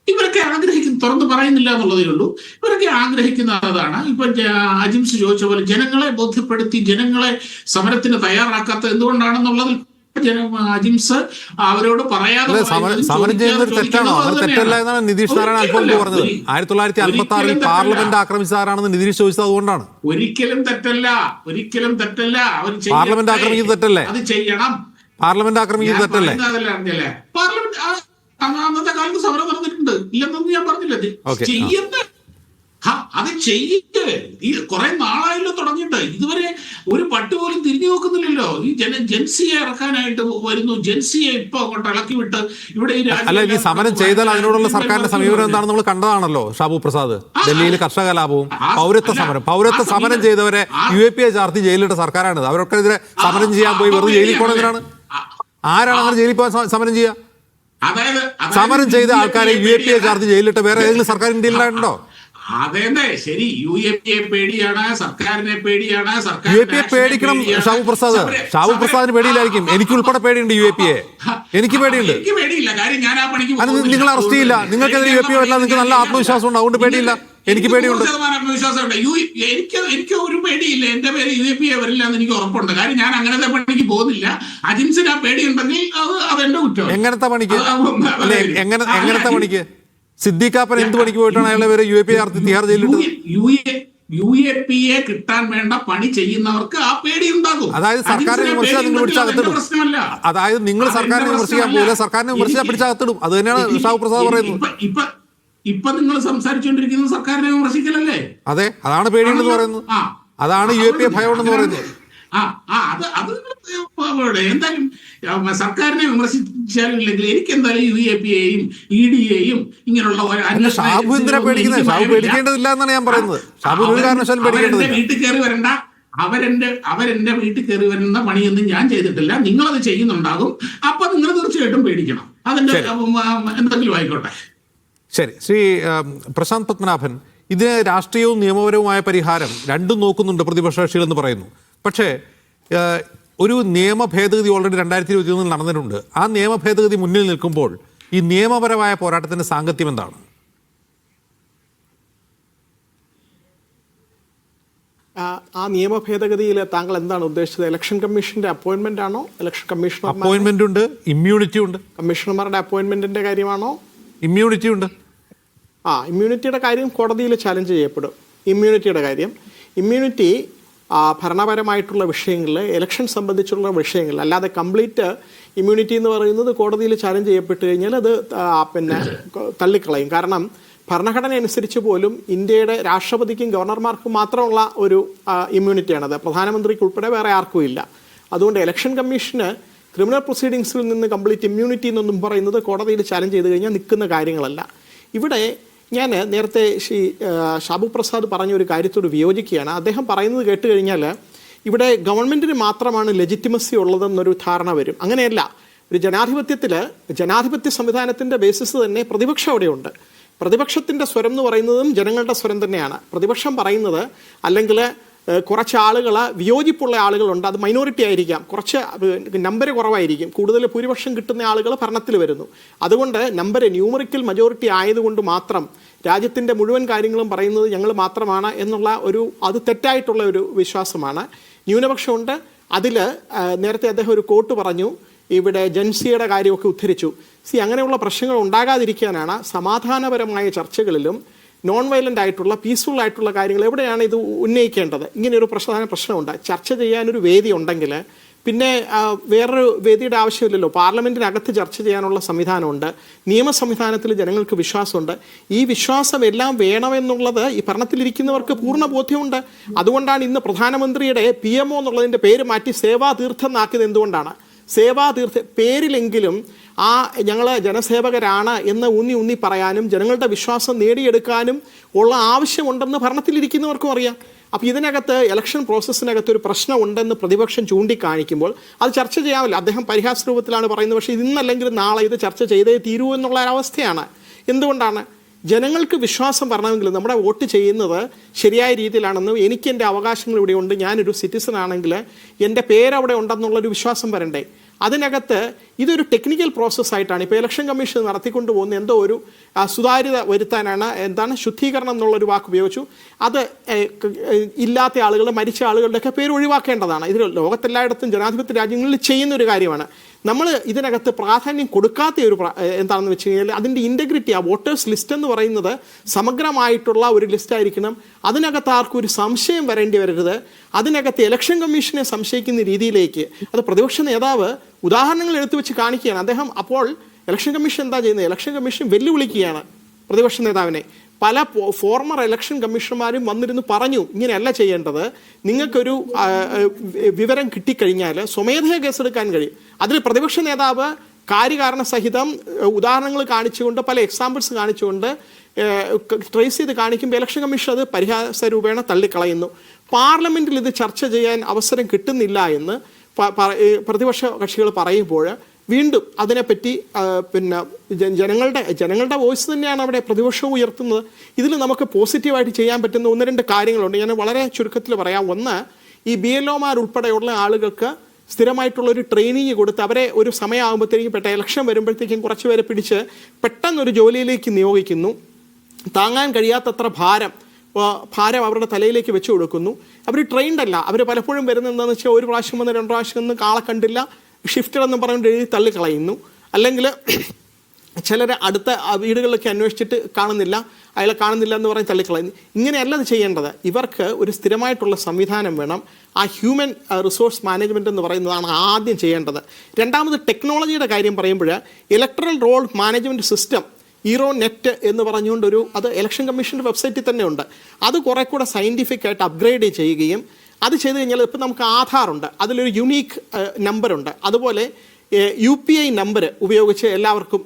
ഇവരൊക്കെ ആഗ്രഹിക്കുന്ന, തുറന്നു പറയുന്നില്ല എന്നുള്ളതേ ഉള്ളൂ, ഇവരൊക്കെ ആഗ്രഹിക്കുന്ന അതാണ്. ഇപ്പൊ അജിംസ് ചോദിച്ച പോലെ ജനങ്ങളെ ബോധ്യപ്പെടുത്തി ജനങ്ങളെ സമരത്തിന് തയ്യാറാക്കാത്ത എന്തുകൊണ്ടാണെന്നുള്ളതിൽ അജിംസ് അവരോട് പറയാതെ സമരം ചെയ്യുന്നത് തെറ്റാണോ? അങ്ങനെ തെറ്റല്ല എന്നാണ് നിതീഷ് നാരായണ അല്പം പറഞ്ഞത്. 1956 പാർലമെന്റ് ആക്രമിച്ചതാരാണെന്ന് നിതീഷ് ചോദിച്ചത് അതുകൊണ്ടാണ്. ഒരിക്കലും തെറ്റല്ല. അവർ പാർലമെന്റ് ആക്രമിക്കുന്നത് തെറ്റല്ലേ? അത് ചെയ്യണം. പാർലമെന്റ് ആക്രമിക്കുന്നത് തെറ്റല്ലേ? പാർലമെന്റ് അന്നത്തെ കാലത്ത് സമരം നടന്നിട്ടുണ്ട്, ഇല്ലെന്നൊന്നും ഞാൻ പറഞ്ഞില്ല. അത് ചെയ്യട്ടെ. ഈ കുറെ നാളായല്ലോ തുടങ്ങിയിട്ട്, ഇതുവരെ ഒരു പട്ട് പോലും തിരിഞ്ഞു നോക്കുന്നില്ലല്ലോ. ഈ ജൻസിയെ ഇറക്കാനായിട്ട് വരുന്നു, ജൻസിയെ ഇപ്പൊ അങ്ങോട്ട് ഇളക്കി വിട്ട് ഇവിടെ ഈ സമരം ചെയ്താൽ അതിനോടുള്ള സർക്കാരിന്റെ സമീപനം എന്താണെന്ന് നമ്മൾ കണ്ടതാണല്ലോ. ഷാബു പ്രസാദ്, ഡൽഹിയിൽ കർഷക കലാപവും പൗരത്വ സമരം ചെയ്തവരെ UAPA ചാർത്തി ജയിലിട്ട സർക്കാരാണിത്. അവരൊക്കെതിരെ സമരം ചെയ്യാൻ പോയി വെറുതെ ജയിലിൽ പോകണമെന്നാണ്. ആരാണ് അങ്ങനെ ജയിലിൽ പോകാൻ സമരം ചെയ്യുക? സമരം ചെയ്ത ആൾക്കാരെ UAPA ചാർത്തി ജയിലിട്ട് വേറെ ഏതെങ്കിലും സർക്കാർ ഇന്ത്യയിലുണ്ടോ? അതെ, ശരി. UAPA പേടിയാണ്, സർക്കാരിനെ പേടിയാണ്. UAPA പേടിക്കണം ഷാബു പ്രസാദിന് പേടിയില്ലായിരിക്കും. എനിക്ക് ഉൾപ്പെടെ പേടിയുണ്ട് UAPA. എനിക്ക് പേടിയുണ്ട്. എനിക്ക് പേടിയില്ല, കാര്യം ഞാൻ ആ പണിക്ക് നിങ്ങൾ അറസ്റ്റ് ചെയ്യില്ല. നിങ്ങൾക്കെതിരെ UAPA വരില്ല. നിങ്ങൾക്ക് നല്ല ആത്മവിശ്വാസം ഉണ്ട്, അതുകൊണ്ട് പേടിയില്ല. എനിക്ക് പേടിയുണ്ട്. ആത്മവിശ്വാസമുണ്ട്. എനിക്ക് ഒരു പേടിയില്ല. എന്റെ പേര് UAPA വരില്ല എന്ന് എനിക്ക് ഉറപ്പുണ്ട്. കാര്യം ഞാൻ അങ്ങനത്തെ പണിക്ക് പോകുന്നില്ല. അജിംസിന് ആ പേടിയുണ്ടെങ്കിൽ അതെന്റെ കുറ്റം. എങ്ങനത്തെ പണിക്ക്? എങ്ങനത്തെ പണിക്ക്? സിദ്ദീഖാപ്പൻ എന്ത് പണിക്ക് പോയിട്ടാണ് അയാളെ വരെ UAPA ചാർത്തി തിഹാർ ജയിലിട്ടത്? UAPA കിട്ടാൻ വേണ്ട പണി ചെയ്യുന്നവർക്ക് ആ പേടി ഉണ്ടാകും. അതായത് സർക്കാരിനെ വിമർശിച്ചാൽ നിങ്ങൾ പിടിച്ചകത്തിടും. അതായത് നിങ്ങൾ സർക്കാരിനെ വിമർശിക്കാൻ പോലെ സർക്കാരിനെ വിമർശിച്ചാൽ പിടിച്ചകത്തിടും. അത് തന്നെയാണ് ഷാബു പ്രസാദ് പറയുന്നത്. ഇപ്പൊ നിങ്ങൾ സംസാരിച്ചുകൊണ്ടിരിക്കുന്നത് സർക്കാരിനെ വിമർശിക്കലല്ലേ? അതെ, അതാണ് പേടിയുണ്ടെന്ന് പറയുന്നത്. അതാണ് UAPA ഭയമുണ്ടെന്ന് പറയുന്നത്. എന്തായാലും സർക്കാരിനെ വിമർശിച്ചാലില്ലെങ്കിൽ എനിക്ക് എന്തായാലും UAPA-യും ED-യെയും ഇങ്ങനെയുള്ള ഷാബു എന്തിനാ പേടിക്കുന്നത്? ഷാബു പേടിക്കേണ്ടതില്ല എന്നാണ് ഞാൻ പറയുന്നത്. ഷാബു ഒരു കാരണവശാലും പേടിക്കേണ്ടതില്ല. വീട്ടിൽ കയറി വരണ്ട, അവരെന്റെ വീട്ടിൽ കയറി വരുന്ന പണിയൊന്നും ഞാൻ ചെയ്തിട്ടില്ല. നിങ്ങളത് ചെയ്യുന്നുണ്ടാകും. അപ്പൊ നിങ്ങൾ തീർച്ചയായിട്ടും പേടിക്കണം. അതിന്റെ എന്തെങ്കിലും ആയിക്കോട്ടെ. ശരി, ശ്രീ പ്രശാന്ത് പത്മനാഭൻ, ഇതിന് രാഷ്ട്രീയവും നിയമപരവുമായ പരിഹാരം രണ്ടും നോക്കുന്നുണ്ട് പ്രതിപക്ഷ കക്ഷികൾ എന്ന് പറയുന്നു. പക്ഷേ ഒരു നിയമ ഭേദഗതി ഓൾറെഡി 2021 നടന്നിട്ടുണ്ട്. ആ നിയമ ഭേദഗതി മുന്നിൽ നിൽക്കുമ്പോൾ ഈ നിയമപരമായ പോരാട്ടത്തിന്റെ സാങ്കത്യം എന്താണ്? ആ നിയമ ഭേദഗതിയിൽ താങ്കൾ എന്താണ് ഉദ്ദേശിച്ചത്? ഇലക്ഷൻ കമ്മീഷന്റെ അപ്പോയിന്റ്മെന്റ് ആണോ? ഇലക്ഷൻ കമ്മീഷണർ അപ്പോയിന്റ്മെന്റ് ഉണ്ട്, ഇമ്മ്യൂണിറ്റി ഉണ്ട്. കമ്മീഷണർമാരുടെ അപ്പോയിന്റ്മെന്റിന്റെ കാര്യമാണോ? ഇമ്മ്യൂണിറ്റി ഉണ്ട്. ഇമ്മ്യൂണിറ്റിയുടെ കാര്യം കോടതിയിൽ ചാലഞ്ച് ചെയ്യപ്പെടും. ഇമ്മ്യൂണിറ്റി ഭരണപരമായിട്ടുള്ള വിഷയങ്ങളിൽ, ഇലക്ഷൻ സംബന്ധിച്ചുള്ള വിഷയങ്ങളിൽ, അല്ലാതെ കംപ്ലീറ്റ് ഇമ്മ്യൂണിറ്റി എന്ന് പറയുന്നത് കോടതിയിൽ ചാലഞ്ച് ചെയ്യപ്പെട്ട് കഴിഞ്ഞാൽ അത് തള്ളിക്കളയും. കാരണം ഭരണഘടന അനുസരിച്ച് പോലും ഇന്ത്യയുടെ രാഷ്ട്രപതിക്കും ഗവർണർമാർക്കും മാത്രമുള്ള ഒരു ഇമ്മ്യൂണിറ്റിയാണത്. പ്രധാനമന്ത്രിക്ക് ഉൾപ്പെടെ വേറെ ആർക്കും ഇല്ല. അതുകൊണ്ട് ഇലക്ഷൻ കമ്മീഷന് ക്രിമിനൽ പ്രൊസീഡിങ്സിൽ നിന്ന് കംപ്ലീറ്റ് ഇമ്മ്യൂണിറ്റി എന്നൊന്നും പറയുന്നത് കോടതിയിൽ ചാലഞ്ച് ചെയ്ത് കഴിഞ്ഞാൽ നിൽക്കുന്ന കാര്യങ്ങളല്ല. ഇവിടെ ഞാൻ നേരത്തെ ഷാബു പ്രസാദ് പറഞ്ഞ ഒരു കാര്യത്തോട് വിയോജിക്കുകയാണ്. അദ്ദേഹം പറയുന്നത് കേട്ട് കഴിഞ്ഞാൽ ഇവിടെ ഗവൺമെൻറ്റിന് മാത്രമാണ് ലെജിറ്റിമസി ഉള്ളതെന്നൊരു ധാരണ വരും. അങ്ങനെയല്ല. ഒരു ജനാധിപത്യ സംവിധാനത്തിൻ്റെ ബേസിസ് തന്നെ പ്രതിപക്ഷം അവിടെയുണ്ട്. പ്രതിപക്ഷത്തിൻ്റെ സ്വരം എന്ന് പറയുന്നതും ജനങ്ങളുടെ സ്വരം തന്നെയാണ്. പ്രതിപക്ഷം പറയുന്നത്, അല്ലെങ്കിൽ കുറച്ച് ആളുകൾ, വിയോജിപ്പുള്ള ആളുകളുണ്ട്, അത് മൈനോറിറ്റി ആയിരിക്കാം, കുറച്ച് നമ്പർ കുറവായിരിക്കും, കൂടുതൽ ഭൂരിപക്ഷം കിട്ടുന്ന ആളുകൾ ഭരണത്തിൽ വരുന്നു. അതുകൊണ്ട് ന്യൂമറിക്കൽ മജോറിറ്റി ആയതുകൊണ്ട് മാത്രം രാജ്യത്തിൻ്റെ മുഴുവൻ കാര്യങ്ങളും പറയുന്നത് ഞങ്ങൾ മാത്രമാണ് എന്നുള്ള അത് തെറ്റായിട്ടുള്ള ഒരു വിശ്വാസമാണ്. ന്യൂനപക്ഷമുണ്ട്. അതിൽ നേരത്തെ അദ്ദേഹം ഒരു കോട്ട് പറഞ്ഞു, ഇവിടെ ജൻസിയുടെ കാര്യമൊക്കെ ഉദ്ധരിച്ചു. അങ്ങനെയുള്ള പ്രശ്നങ്ങൾ ഉണ്ടാകാതിരിക്കാനാണ് സമാധാനപരമായ ചർച്ചകളിലും നോൺ വയലൻ്റ് ആയിട്ടുള്ള പീസ്ഫുൾ ആയിട്ടുള്ള കാര്യങ്ങൾ എവിടെയാണ് ഇത് ഉന്നയിക്കേണ്ടത്. ഇങ്ങനെയൊരു പ്രശ്നമുണ്ട്. ചർച്ച ചെയ്യാനൊരു വേദി ഉണ്ടെങ്കിൽ പിന്നെ വേറൊരു വേദിയുടെ ആവശ്യമില്ലല്ലോ. പാർലമെന്റിനകത്ത് ചർച്ച ചെയ്യാനുള്ള സംവിധാനമുണ്ട്, നിയമ സംവിധാനത്തിൽ ജനങ്ങൾക്ക് വിശ്വാസമുണ്ട്. ഈ വിശ്വാസം എല്ലാം വേണമെന്നുള്ളത് ഈ ഭരണത്തിലിരിക്കുന്നവർക്ക് പൂർണ്ണ ബോധ്യമുണ്ട്. അതുകൊണ്ടാണ് ഇന്ന് പ്രധാനമന്ത്രിയുടെ PMO എന്നുള്ളതിൻ്റെ പേര് മാറ്റി സേവാതീർത്ഥം എന്നാക്കിയത്. എന്തുകൊണ്ടാണ്? സേവാതീർത്ഥ പേരിലെങ്കിലും ഞങ്ങൾ ജനസേവകരാണ് എന്ന് ഊന്നി പറയാനും ജനങ്ങളുടെ വിശ്വാസം നേടിയെടുക്കാനും ഉള്ള ആവശ്യമുണ്ടെന്ന് ഭരണത്തിലിരിക്കുന്നവർക്കും അറിയാം. അപ്പോൾ ഇതിനകത്ത് ഇലക്ഷൻ പ്രോസസ്സിനകത്ത് ഒരു പ്രശ്നമുണ്ടെന്ന് പ്രതിപക്ഷം ചൂണ്ടിക്കാണിക്കുമ്പോൾ അത് ചർച്ച ചെയ്യാമല്ലോ. അദ്ദേഹം പരിഹാസ രൂപത്തിലാണ് പറയുന്നത്, പക്ഷേ ഇന്നല്ലെങ്കിൽ നാളെ ഇത് ചർച്ച ചെയ്തേ തീരൂ എന്നുള്ള ഒരവസ്ഥയാണ്. എന്തുകൊണ്ടാണ്? ജനങ്ങൾക്ക് വിശ്വാസം വരണമെങ്കിൽ നമ്മുടെ വോട്ട് ചെയ്യുന്നത് ശരിയായ രീതിയിലാണെന്നും എനിക്ക് എൻ്റെ അവകാശങ്ങൾ ഇവിടെ ഉണ്ട്, ഞാനൊരു സിറ്റിസൺ ആണെങ്കിൽ എൻ്റെ പേരവിടെ ഉണ്ടെന്നുള്ളൊരു വിശ്വാസം വരണ്ടേ? അതിനകത്ത് ഇതൊരു ടെക്നിക്കൽ പ്രോസസ്സായിട്ടാണ് ഇപ്പോൾ ഇലക്ഷൻ കമ്മീഷൻ നടത്തിക്കൊണ്ട് പോകുന്ന എന്തോ ഒരു സുതാര്യത വരുത്താനാണ്. ശുദ്ധീകരണം എന്നുള്ളൊരു വാക്ക് ഉപയോഗിച്ചു. അത് ഇല്ലാത്ത ആളുകൾ, മരിച്ച ആളുകളുടെയൊക്കെ പേര് ഒഴിവാക്കേണ്ടതാണ്. ഇത് ലോകത്തെല്ലായിടത്തും ജനാധിപത്യ രാജ്യങ്ങളിൽ ചെയ്യുന്നൊരു കാര്യമാണ്. നമ്മൾ ഇതിനകത്ത് പ്രാധാന്യം കൊടുക്കാത്ത ഒരു എന്താണെന്ന് വെച്ച് കഴിഞ്ഞാൽ അതിൻ്റെ ഇൻറ്റഗ്രിറ്റി, ആ വോട്ടേഴ്സ് ലിസ്റ്റ് എന്ന് പറയുന്നത് സമഗ്രമായിട്ടുള്ള ഒരു ലിസ്റ്റായിരിക്കണം. അതിനകത്ത് ആർക്കും ഒരു സംശയം വരേണ്ടി വരരുത്. അതിനകത്ത് ഇലക്ഷൻ കമ്മീഷനെ സംശയിക്കുന്ന രീതിയിലേക്ക് അത് പ്രതിപക്ഷ നേതാവ് ഉദാഹരണങ്ങൾ എടുത്തു വെച്ച് കാണിക്കുകയാണ്. അദ്ദേഹം അപ്പോൾ ഇലക്ഷൻ കമ്മീഷൻ എന്താ ചെയ്യുന്നത്? ഇലക്ഷൻ കമ്മീഷൻ വെല്ലുവിളിക്കുകയാണ് പ്രതിപക്ഷ നേതാവിനെ. പല ഫോർമർ ഇലക്ഷൻ കമ്മീഷണർമാരും വന്നിരുന്നു പറഞ്ഞു, ഇങ്ങനെയല്ല ചെയ്യേണ്ടത്, നിങ്ങൾക്കൊരു വിവരം കിട്ടിക്കഴിഞ്ഞാൽ സ്വമേധയാ കേസെടുക്കാൻ കഴിയും. അതിൽ പ്രതിപക്ഷ നേതാവ് കാര്യകാരണ സഹിതം ഉദാഹരണങ്ങൾ കാണിച്ചുകൊണ്ട്, പല എക്സാമ്പിൾസ് കാണിച്ചുകൊണ്ട് ട്രേസ് ചെയ്ത് കാണിക്കുമ്പോൾ ഇലക്ഷൻ കമ്മീഷൻ അത് പരിഹാസ രൂപേണ തള്ളിക്കളയുന്നു. പാർലമെൻറ്റിൽ ഇത് ചർച്ച ചെയ്യാൻ അവസരം കിട്ടുന്നില്ല എന്ന് പ്രതിപക്ഷ കക്ഷികൾ പറയുമ്പോൾ വീണ്ടും അതിനെപ്പറ്റി പിന്നെ ജനങ്ങളുടെ വോയിസ് തന്നെയാണ് അവിടെ പ്രതിപക്ഷവും ഉയർത്തുന്നത്. ഇതിൽ നമുക്ക് പോസിറ്റീവായിട്ട് ചെയ്യാൻ പറ്റുന്ന 1-2 കാര്യങ്ങളുണ്ട്. ഞാൻ വളരെ ചുരുക്കത്തിൽ പറയാം. ഒന്ന്, ഈ BLOമാർ ഉൾപ്പെടെയുള്ള ആളുകൾക്ക് സ്ഥിരമായിട്ടുള്ളൊരു ട്രെയിനിങ് കൊടുത്ത് അവരെ ഒരു സമയമാകുമ്പോഴത്തേക്കും ഇലക്ഷൻ വരുമ്പോഴത്തേക്കും കുറച്ച് പേരെ പിടിച്ച് പെട്ടെന്നൊരു ജോലിയിലേക്ക് നിയോഗിക്കുന്നു. താങ്ങാൻ കഴിയാത്തത്ര ഭാരം അവരുടെ തലയിലേക്ക് വെച്ച് കൊടുക്കുന്നു. അവർ ട്രെയിൻഡ് അല്ല. അവർ പലപ്പോഴും വരുന്നത് എന്താണെന്ന് വെച്ചാൽ 1 പ്രാവശ്യം വന്ന് 2 പ്രാവശ്യം വന്ന് ആളെ കണ്ടില്ല, ഷിഫ്റ്റഡ് എന്ന് പറഞ്ഞുകൊണ്ട് എഴുതി തള്ളിക്കളയുന്നു. അല്ലെങ്കിൽ ചിലർ അടുത്ത വീടുകളിലൊക്കെ അന്വേഷിച്ചിട്ട് അയാളെ കാണുന്നില്ല എന്ന് പറഞ്ഞ് തള്ളിക്കളയുന്നു. ഇങ്ങനെയല്ല ഇത് ചെയ്യേണ്ടത്. ഇവർക്ക് ഒരു സ്ഥിരമായിട്ടുള്ള സംവിധാനം വേണം. ആ ഹ്യൂമൻ റിസോഴ്സ് മാനേജ്മെൻറ്റ് എന്ന് പറയുന്നതാണ് ആദ്യം ചെയ്യേണ്ടത്. രണ്ടാമത്, ടെക്നോളജിയുടെ കാര്യം പറയുമ്പോൾ electoral roll management system net എന്ന് പറഞ്ഞുകൊണ്ടൊരു അത് ഇലക്ഷൻ കമ്മീഷൻ്റെ വെബ്സൈറ്റിൽ തന്നെ ഉണ്ട്. അത് കുറെ കൂടെ സയൻറ്റിഫിക് ആയിട്ട് അപ്ഗ്രേഡ് ചെയ്യുകയും അത് ചെയ്ത് കഴിഞ്ഞാൽ ഇപ്പം നമുക്ക് ആധാറുണ്ട്, അതിലൊരു യുണീക്ക് നമ്പറുണ്ട്. അതുപോലെ UPI നമ്പർ ഉപയോഗിച്ച് എല്ലാവർക്കും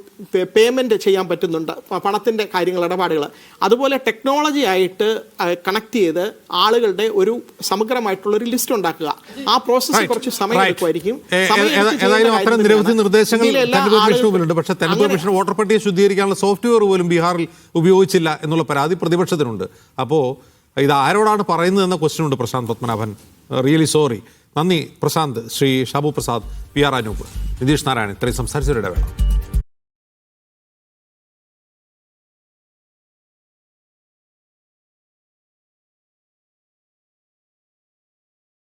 പേയ്മെൻറ്റ് ചെയ്യാൻ പറ്റുന്നുണ്ട്, പണത്തിൻ്റെ കാര്യങ്ങൾ, ഇടപാടുകൾ. അതുപോലെ ടെക്നോളജി ആയിട്ട് കണക്ട് ചെയ്ത് ആളുകളുടെ ഒരു സമഗ്രമായിട്ടുള്ളൊരു ലിസ്റ്റ് ഉണ്ടാക്കുക. ആ പ്രോസസ്സ് കുറച്ച് സമയം എടുക്കുമായിരിക്കും. നിരവധി നിർദ്ദേശങ്ങൾ മുമ്പിലുണ്ട്. പക്ഷേ തെരഞ്ഞെടുപ്പ് കമ്മീഷൻ വോട്ടർ പട്ടിക ശുദ്ധീകരിക്കാനുള്ള സോഫ്റ്റ്വെയർ പോലും ബീഹാറിൽ ഉപയോഗിച്ചില്ല എന്നുള്ള പരാതി പ്രതിപക്ഷത്തിനുണ്ട്. അപ്പോൾ ഇത് ആരോടാണ് പറയുന്നതെന്ന ക്വസ്റ്റ്യൻ ഉണ്ട്. Prashanth Padmanabhan, really sorry. നന്ദി പ്രശാന്ത്. ശ്രീ ഷാബു പ്രസാദ്, PR അനൂപ്, നിതീഷ് നാരായണൻ, ഇത്രയും സംസാരിച്ചവരുടെ വേണം.